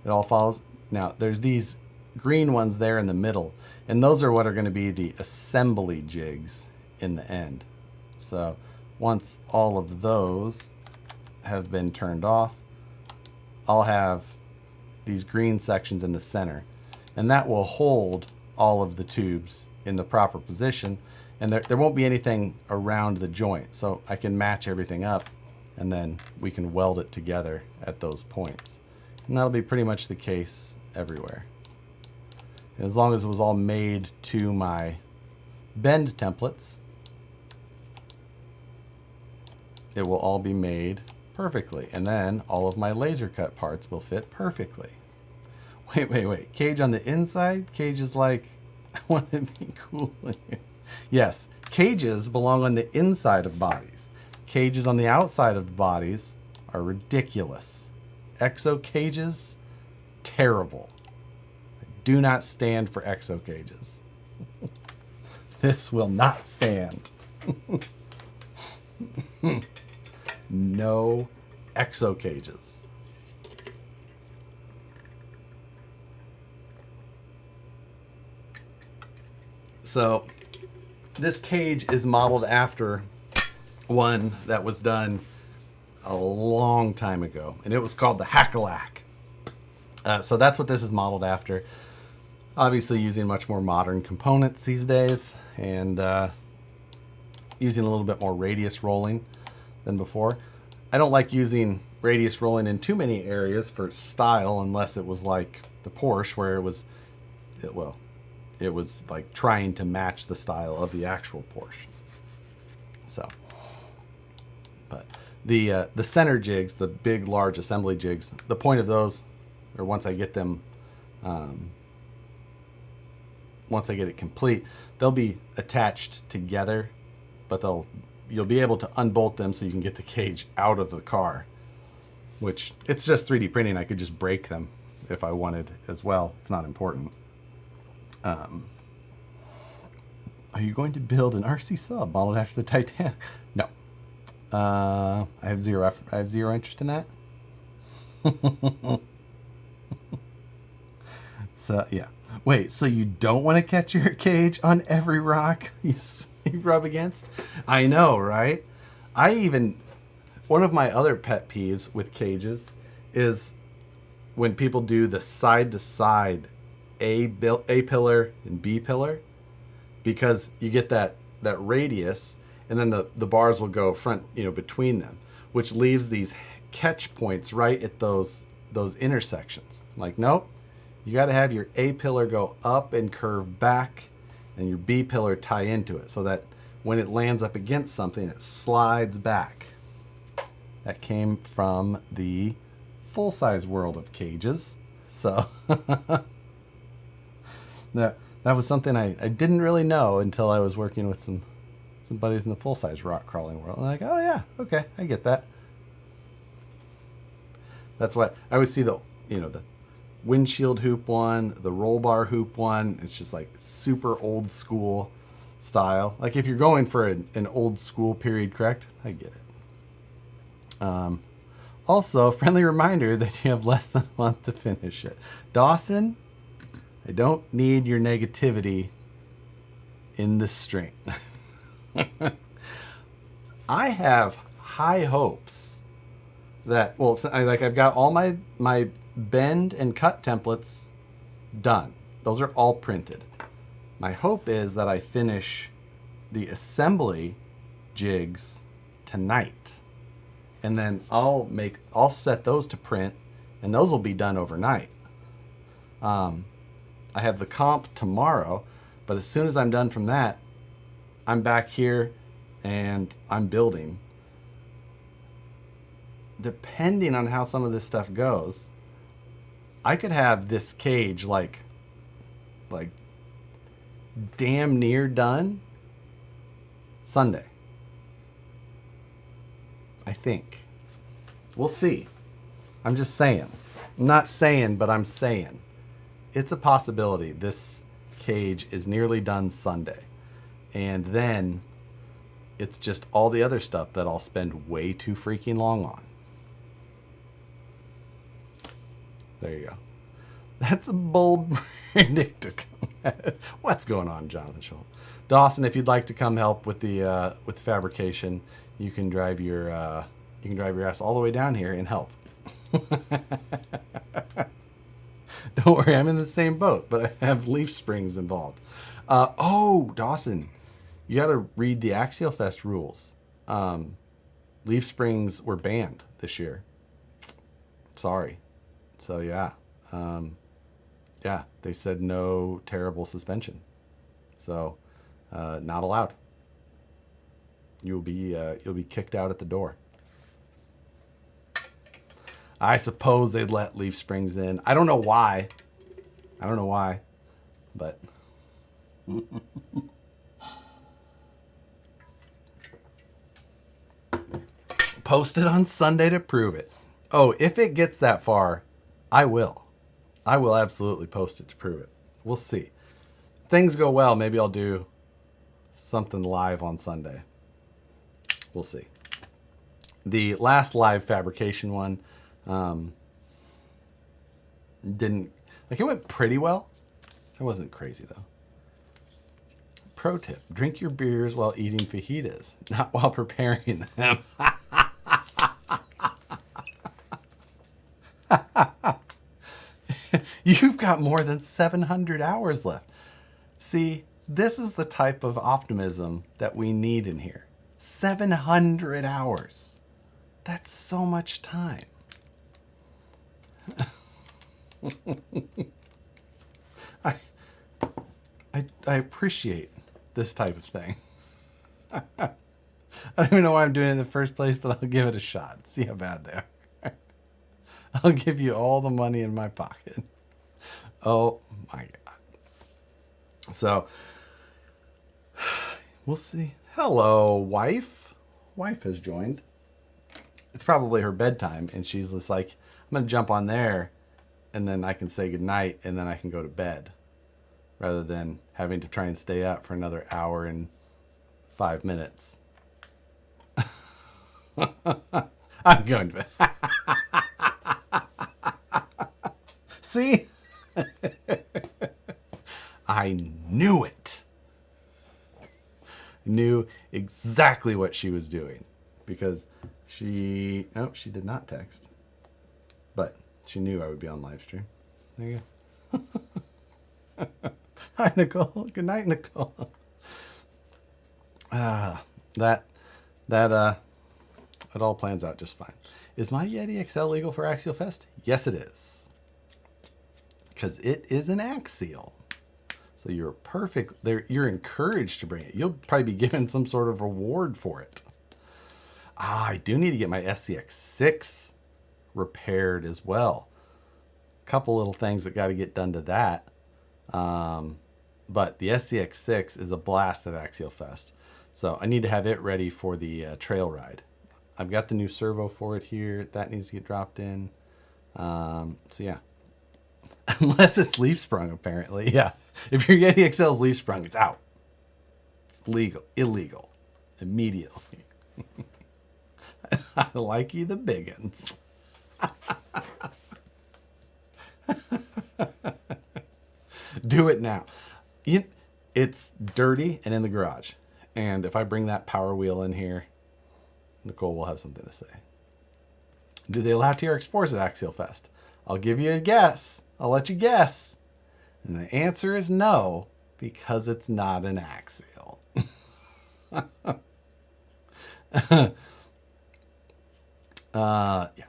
all follows. Now there's these green ones there in the middle, and those are what are going to be the assembly jigs in the end. So once all of those have been turned off, I'll have these green sections in the center, and that will hold all of the tubes in the proper position, and there won't be anything around the joint, so I can match everything up and then we can weld it together at those points. And that'll be pretty much the case everywhere. And as long as it was all made to my bend templates, it will all be made perfectly. And then all of my laser cut parts will fit perfectly. Wait. Cage on the inside? Cage is like, I want to be cool. Yes, cages belong on the inside of bodies. Cages on the outside of the bodies are ridiculous. Exo cages, terrible. I do not stand for exo cages. This will not stand. No exo cages. So this cage is modeled after one that was done a long time ago, and it was called the Hackalack. So that's what this is modeled after. Obviously using much more modern components these days, and using a little bit more radius rolling than before. I don't like using radius rolling in too many areas for style, unless it was like the Porsche, where it was like trying to match the style of the actual Porsche. So, but the center jigs, the big, large assembly jigs, the point of those, or once I get them, once I get it complete, they'll be attached together, but you'll be able to unbolt them so you can get the cage out of the car, which it's just 3D printing. I could just break them if I wanted as well. It's not important. Are you going to build an RC sub modeled after the Titan? No. I have zero interest in that. So yeah. Wait, so you don't want to catch your cage on every rock you rub against? I know, right? One of my other pet peeves with cages is when people do the side to side A pillar and B pillar, because you get that radius, and then the bars will go front, between them, which leaves these catch points right at those intersections. Like, nope, You got to have your A pillar go up and curve back, and your B pillar tie into it so that when it lands up against something, it slides back. That came from the full-size world of cages. So that was something I didn't really know until I was working with some buddies in the full-size rock crawling world. I'm like, oh yeah, okay, I get that. That's why I always see the windshield hoop one, the roll bar hoop one. It's just like super old school style. Like if you're going for an old school period correct, I get it. Also, friendly reminder that you have less than a month to finish it. Dawson, I don't need your negativity in this string. I have high hopes that, well, I've got all my bend and cut templates done. Those are all printed. My hope is that I finish the assembly jigs tonight. And then I'll set those to print, and those will be done overnight. I have the comp tomorrow, but as soon as I'm done from that, I'm back here and I'm building. Depending on how some of this stuff goes, I could have this cage like damn near done Sunday. I think. We'll see. I'm just saying. I'm not saying, but I'm saying. It's a possibility this cage is nearly done Sunday. And then it's just all the other stuff that I'll spend way too freaking long on. There you go. That's a bold prediction. What's going on, Jonathan Scholl? Dawson, if you'd like to come help with the fabrication, you can drive your ass all the way down here and help. Don't worry, I'm in the same boat, but I have leaf springs involved. Oh, Dawson, you got to read the Axialfest rules. Leaf springs were banned this year. Sorry. So yeah, they said no terrible suspension. So not allowed. You'll be kicked out at the door. I suppose they'd let leaf springs in. I don't know why. But post it on Sunday to prove it. Oh, if it gets that far, I will absolutely post it to prove it. We'll see. Things go well, maybe I'll do something live on Sunday. We'll see. The last live fabrication one didn't, like, it went pretty well. It wasn't crazy though. Pro tip, drink your beers while eating fajitas, not while preparing them. You've got more than 700 hours left. See, this is the type of optimism that we need in here. 700 hours. That's so much time. I appreciate this type of thing. I don't even know why I'm doing it in the first place, but I'll give it a shot. See how bad they are. I'll give you all the money in my pocket. Oh my God. So, we'll see. Hello, wife. Wife has joined. It's probably her bedtime, and she's just like, I'm going to jump on there, and then I can say goodnight, and then I can go to bed, rather than having to try and stay up for another hour and 5 minutes. I'm going to bed. See? I knew it. Knew exactly what she was doing, because she did not text, but she knew I would be on live stream. There you go. Hi, Nicole. Good night, Nicole. That it all plans out just fine. Is my Yeti XL legal for Axialfest? Yes, it is. because it is an axial. So you're perfect. You're encouraged to bring it. You'll probably be given some sort of reward for it. I do need to get my SCX6 repaired as well. A couple little things that got to get done to that. But the SCX6 is a blast at Axialfest. So I need to have it ready for the trail ride. I've got the new servo for it here. That needs to get dropped in. So yeah. Unless it's leaf sprung, apparently. Yeah. If your Yeti XL's leaf sprung, it's out. It's illegal. Immediately. I like you the biggins. Do it now. It's dirty and in the garage. And if I bring that power wheel in here, Nicole will have something to say. Do they allow TRX4s at Axialfest? I'll give you a guess. I'll let you guess. And the answer is no, because it's not an axial. Yeah.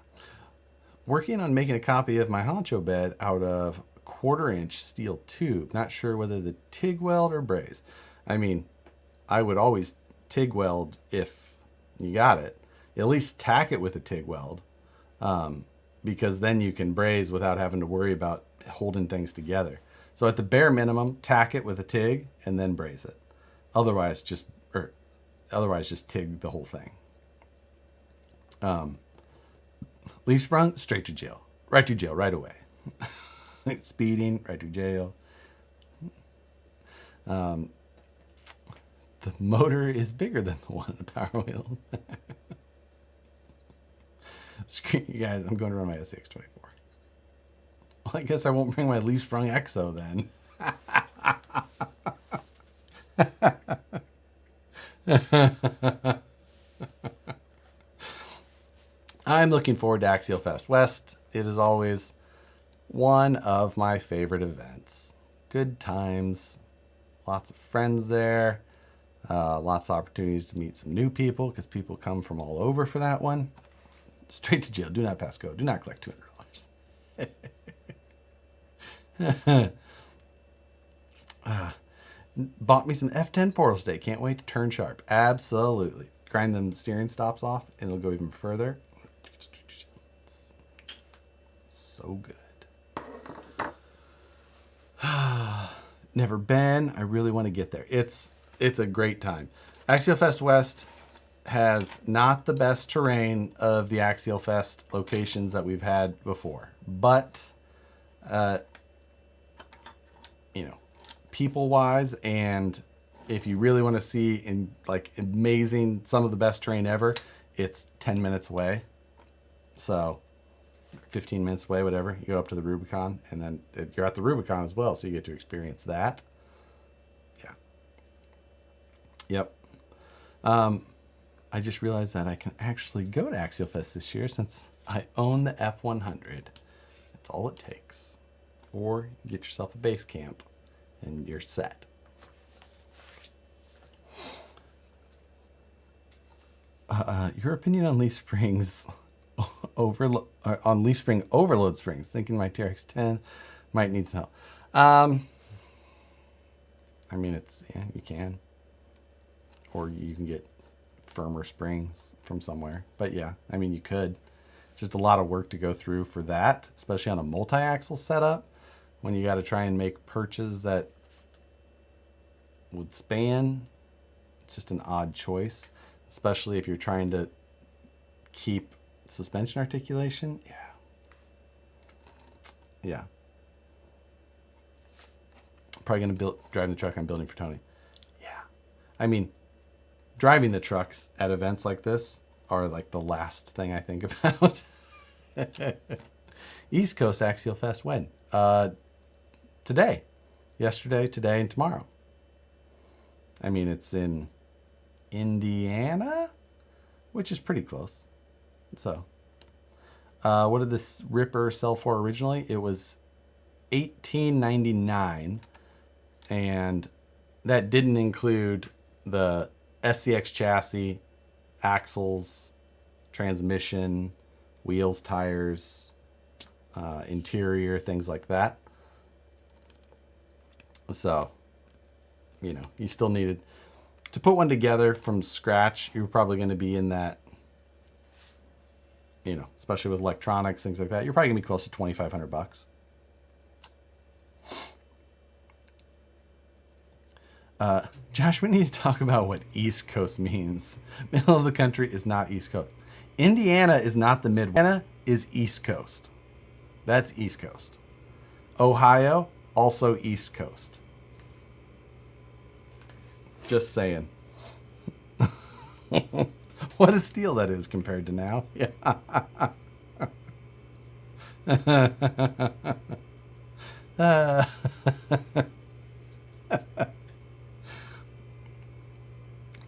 Working on making a copy of my honcho bed out of 1/4-inch steel tube. Not sure whether the TIG weld or braze. I mean, I would always TIG weld if you got it. At least tack it with a TIG weld. Because then you can braze without having to worry about holding things together. So at the bare minimum, tack it with a TIG and then braze it. Otherwise, just TIG the whole thing. Leaf sprung, straight to jail. Right to jail, right away. Speeding, right to jail. The motor is bigger than the one in the power wheel. Screw you guys, I'm going to run my SCX24. Well, I guess I won't bring my leaf sprung EXO then. I'm looking forward to Axialfest West. It is always one of my favorite events. Good times, lots of friends there, lots of opportunities to meet some new people because people come from all over for that one. Straight to jail. Do not pass go. Do not collect $200. Bought me some F10 portal stay. Can't wait to turn sharp. Absolutely. Grind them steering stops off and it'll go even further. So good. Never been. I really want to get there. It's a great time. Axialfest West has not the best terrain of the Axialfest locations that we've had before, but people wise, and if you really want to see in like amazing, some of the best terrain ever, it's 10 minutes away. So 15 minutes away, whatever. You go up to the Rubicon, and then you're at the Rubicon as well, so you get to experience that. Yeah. Yep. I just realized that I can actually go to Axialfest this year since I own the F100. That's all it takes. Or you get yourself a base camp and you're set. Your opinion on leaf springs on leaf spring overload springs? Thinking my TRX10 might need some help. I mean, you can, or you can get firmer springs from somewhere. But yeah, I mean, you could. It's just a lot of work to go through for that, especially on a multi-axle setup when you got to try and make perches that would span. It's just an odd choice, especially if you're trying to keep suspension articulation. Yeah. Probably going to drive the truck I'm building for Tony. Yeah. I mean, driving the trucks at events like this are like the last thing I think about. East Coast Axialfest when? Today. Yesterday, today, and tomorrow. I mean, it's in Indiana, which is pretty close. So, what did this Ripper sell for originally? It was $18.99, and that didn't include the SCX chassis, axles, transmission, wheels, tires, interior, things like that. So, you still needed to put one together from scratch. You're probably going to be in that, especially with electronics, things like that. You're probably going to be close to $2,500. Josh, we need to talk about what East Coast means. Middle of the country is not East Coast. Indiana is not the Midwest. Indiana is East Coast. That's East Coast. Ohio, also East Coast. Just saying. What a steal that is compared to now. Yeah.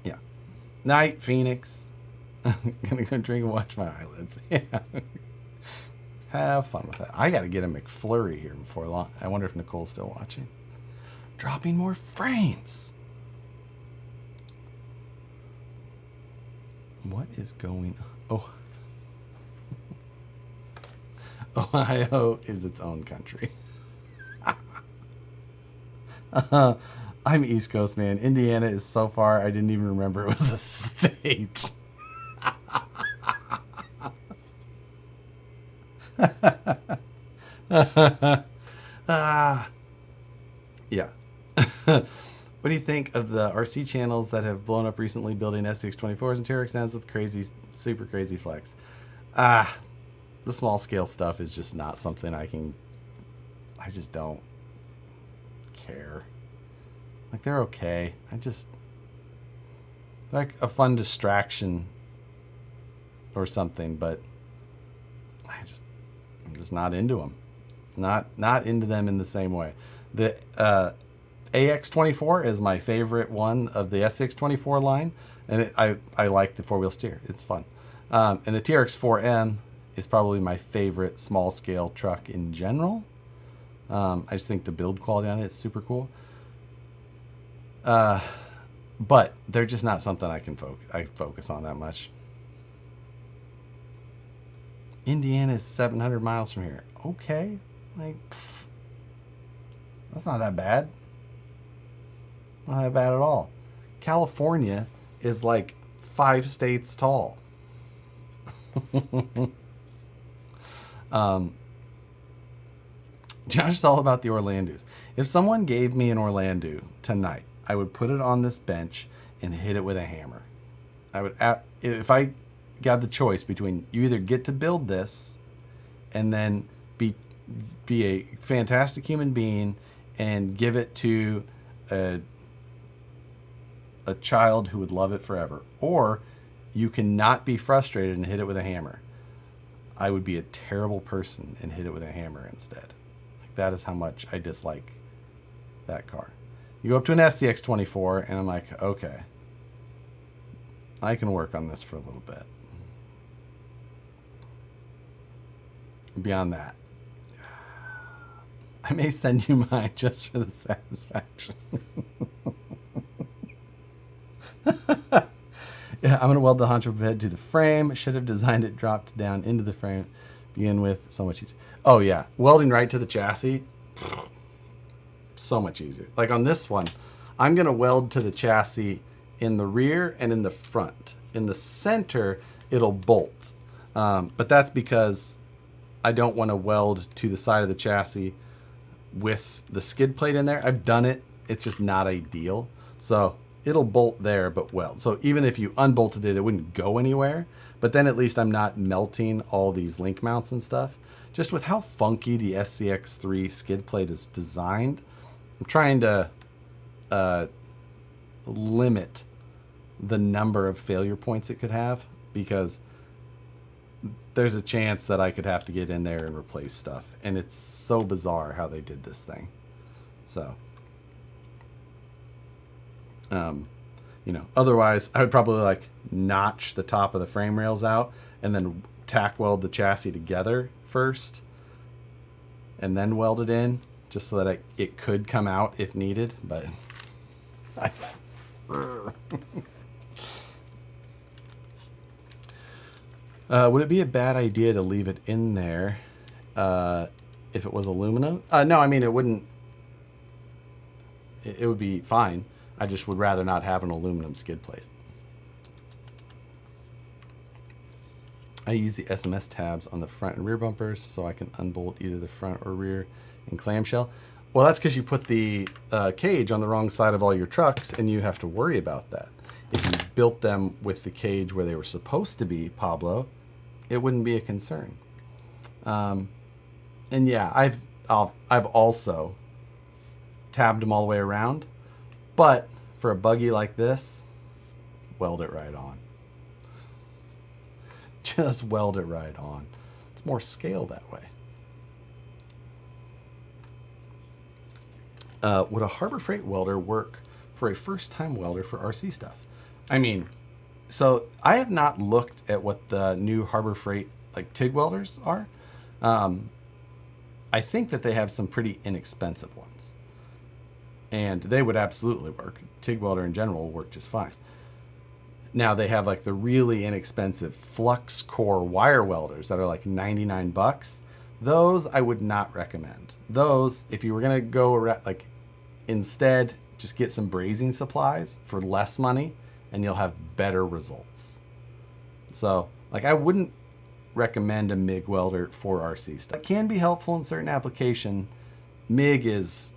Yeah. Night, Phoenix. Gonna go drink and watch my eyelids. Yeah. Have fun with that. I gotta get a McFlurry here before long. I wonder if Nicole's still watching. Dropping more frames. What is going on? Oh. Ohio is its own country. I'm East Coast, man. Indiana is so far, I didn't even remember it was a state. Yeah. What do you think of the RC channels that have blown up recently building SCX24s and TRX stands with crazy, super crazy flex? The small scale stuff is just not something I just don't care. Like, they're okay. Like a fun distraction or something, but I'm just not into them. Not into them in the same way. The AX24 is my favorite one of the SCX24 line, and I like the four-wheel steer. It's fun. And the TRX4M is probably my favorite small-scale truck in general. I just think the build quality on it is super cool. But they're just not something I focus on that much. Indiana is 700 miles from here. Okay. That's not that bad. Not that bad at all. California is like 5 states tall. Josh is all about the Orlandos. If someone gave me an Orlando tonight, I would put it on this bench and hit it with a hammer. If I got the choice between you either get to build this and then be a fantastic human being and give it to a child who would love it forever, or you cannot be frustrated and hit it with a hammer, I would be a terrible person and hit it with a hammer instead. That is how much I dislike that car. You go up to an SCX24 and I'm like, okay, I can work on this for a little bit. Beyond that, I may send you mine just for the satisfaction. Yeah, I'm going to weld the honcho bed to the frame. Should have designed it dropped down into the frame. Begin with, so much easier. Oh yeah, welding right to the chassis, so much easier. Like on this one, I'm going to weld to the chassis in the rear and in the front. In the center, it'll bolt. But that's because I don't want to weld to the side of the chassis with the skid plate in there. I've done it. It's just not ideal. So it'll bolt there, but weld. So even if you unbolted it, it wouldn't go anywhere. But then at least I'm not melting all these link mounts and stuff. Just with how funky the SCX3 skid plate is designed, I'm trying to limit the number of failure points it could have, because there's a chance that I could have to get in there and replace stuff. And it's so bizarre how they did this thing. So, otherwise I would probably like notch the top of the frame rails out and then tack weld the chassis together first and then weld it in, just so that it could come out if needed. But would it be a bad idea to leave it in there if it was aluminum? No, I mean, it wouldn't. it would be fine. I just would rather not have an aluminum skid plate. I use the SMS tabs on the front and rear bumpers so I can unbolt either the front or rear in clamshell. Well, that's because you put the cage on the wrong side of all your trucks, and you have to worry about that. If you built them with the cage where they were supposed to be, Pablo, it wouldn't be a concern. And yeah, I've also tabbed them all the way around, but for a buggy like this, weld it right on. Just weld it right on. It's more scale that way. Would a Harbor Freight welder work for a first-time welder for RC stuff? I mean, so I have not looked at what the new Harbor Freight like TIG welders are. I think that they have some pretty inexpensive ones, and they would absolutely work. TIG welder in general will work just fine. Now they have like the really inexpensive flux core wire welders that are like 99 bucks. Those I would not recommend. Those, if you were gonna go around, like, instead just get some brazing supplies for less money and you'll have better results. So like I wouldn't recommend a MIG welder for RC stuff. It can be helpful in certain application. MIG is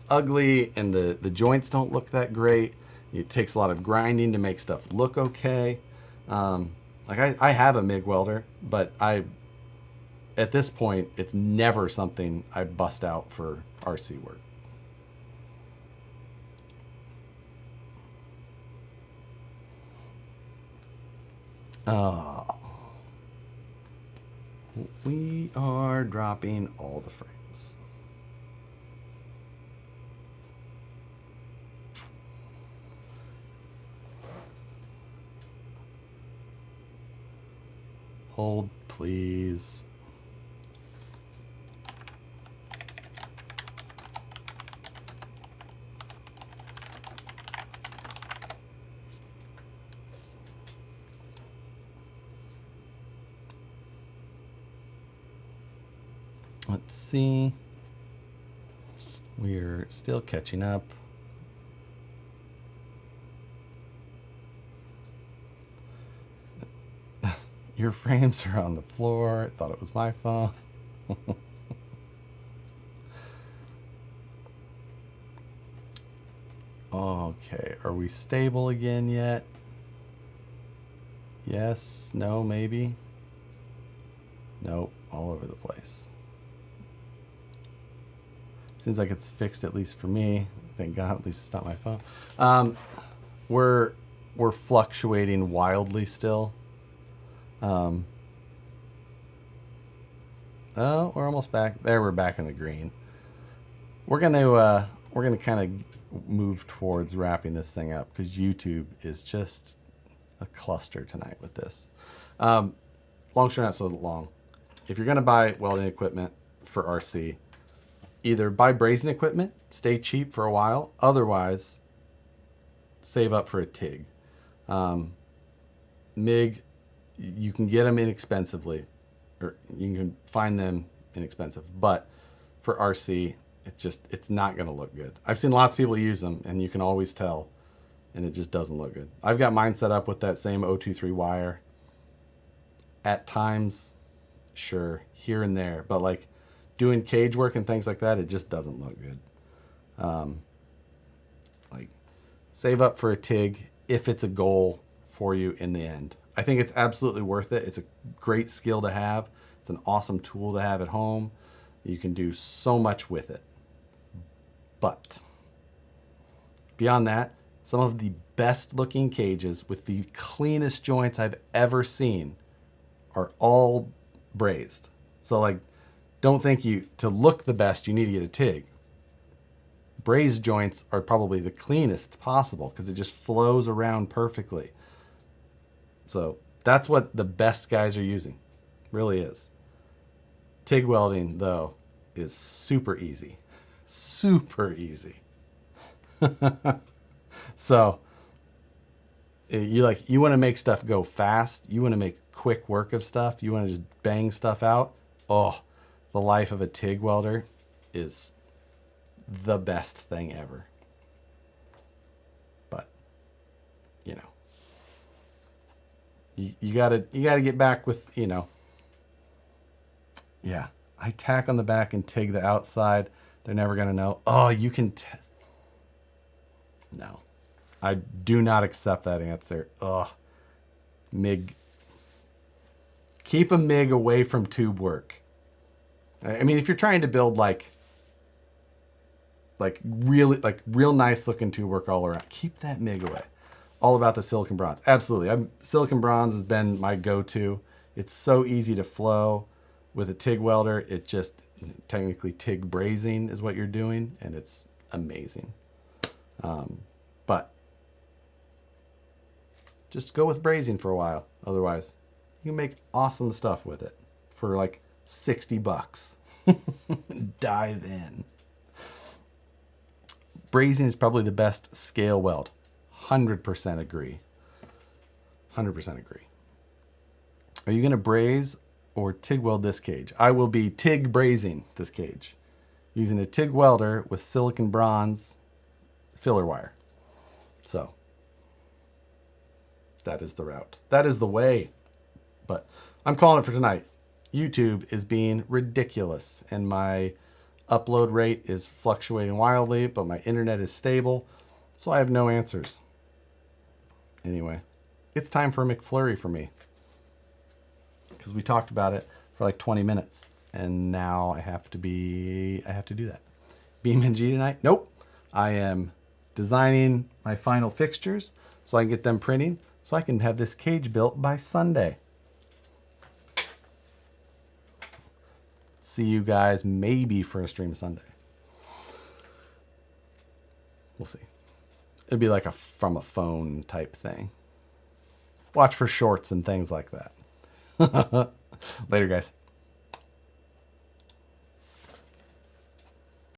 ugly and the joints don't look that great. It takes a lot of grinding to make stuff look okay. Like I have a MIG welder, but at this point, it's never something I bust out for RC work. We are dropping all the frames. Hold, please. Let's see. We're still catching up. Your frames are on the floor. I thought it was my phone. Okay, are we stable again yet? Yes, no, maybe. Nope, all over the place. Seems like it's fixed, at least for me. Thank God, at least it's not my phone. We're fluctuating wildly still. Oh, we're almost back. There, we're back in the green. We're gonna kind of move towards wrapping this thing up because YouTube is just a cluster tonight with this. Long story not so long. If you're gonna buy welding equipment for RC, either buy brazing equipment, stay cheap for a while. Otherwise, save up for a TIG. MIG, you can get them inexpensively, or you can find them inexpensive. But for RC, it's not going to look good. I've seen lots of people use them, and you can always tell, and it just doesn't look good. I've got mine set up with that same 023 wire. At times, sure, here and there, but like doing cage work and things like that, it just doesn't look good. Like, save up for a TIG if it's a goal for you in the end. I think it's absolutely worth it. It's a great skill to have. It's an awesome tool to have at home. You can do so much with it. But beyond that, some of the best looking cages with the cleanest joints I've ever seen are all brazed. So like, don't think to look the best, you need to get a TIG. Brazed joints are probably the cleanest possible because it just flows around perfectly. So that's what the best guys are using. Really is. TIG welding, though, is super easy. Super easy. So you want to make stuff go fast. You want to make quick work of stuff. You want to just bang stuff out. Oh, the life of a TIG welder is the best thing ever. you know, you gotta get back with, you know. Yeah, I tack on the back and TIG the outside. They're never gonna know. Oh, you can. No, I do not accept that answer. Ugh, MIG. Keep a MIG away from tube work. I mean, if you're trying to build like real nice looking tube work all around, keep that MIG away. All about the silicon bronze. Absolutely. Silicon bronze has been my go-to. It's so easy to flow with a TIG welder. It just technically TIG brazing is what you're doing, and it's amazing. But just go with brazing for a while. Otherwise, you can make awesome stuff with it for like $60. Dive in. Brazing is probably the best scale weld. 100% agree. 100% agree. Are you going to braze or TIG weld this cage? I will be TIG brazing this cage using a TIG welder with silicon bronze filler wire. So that is the route. That is the way. But I'm calling it for tonight. YouTube is being ridiculous, and my upload rate is fluctuating wildly, but my internet is stable, so I have no answers. Anyway, it's time for a McFlurry for me, because we talked about it for like 20 minutes, and now I have to do that. BeamNG tonight? Nope. I am designing my final fixtures so I can get them printing, so I can have this cage built by Sunday. See you guys maybe for a stream Sunday. We'll see. It'd be like a from a phone type thing. Watch for shorts and things like that. Later, guys.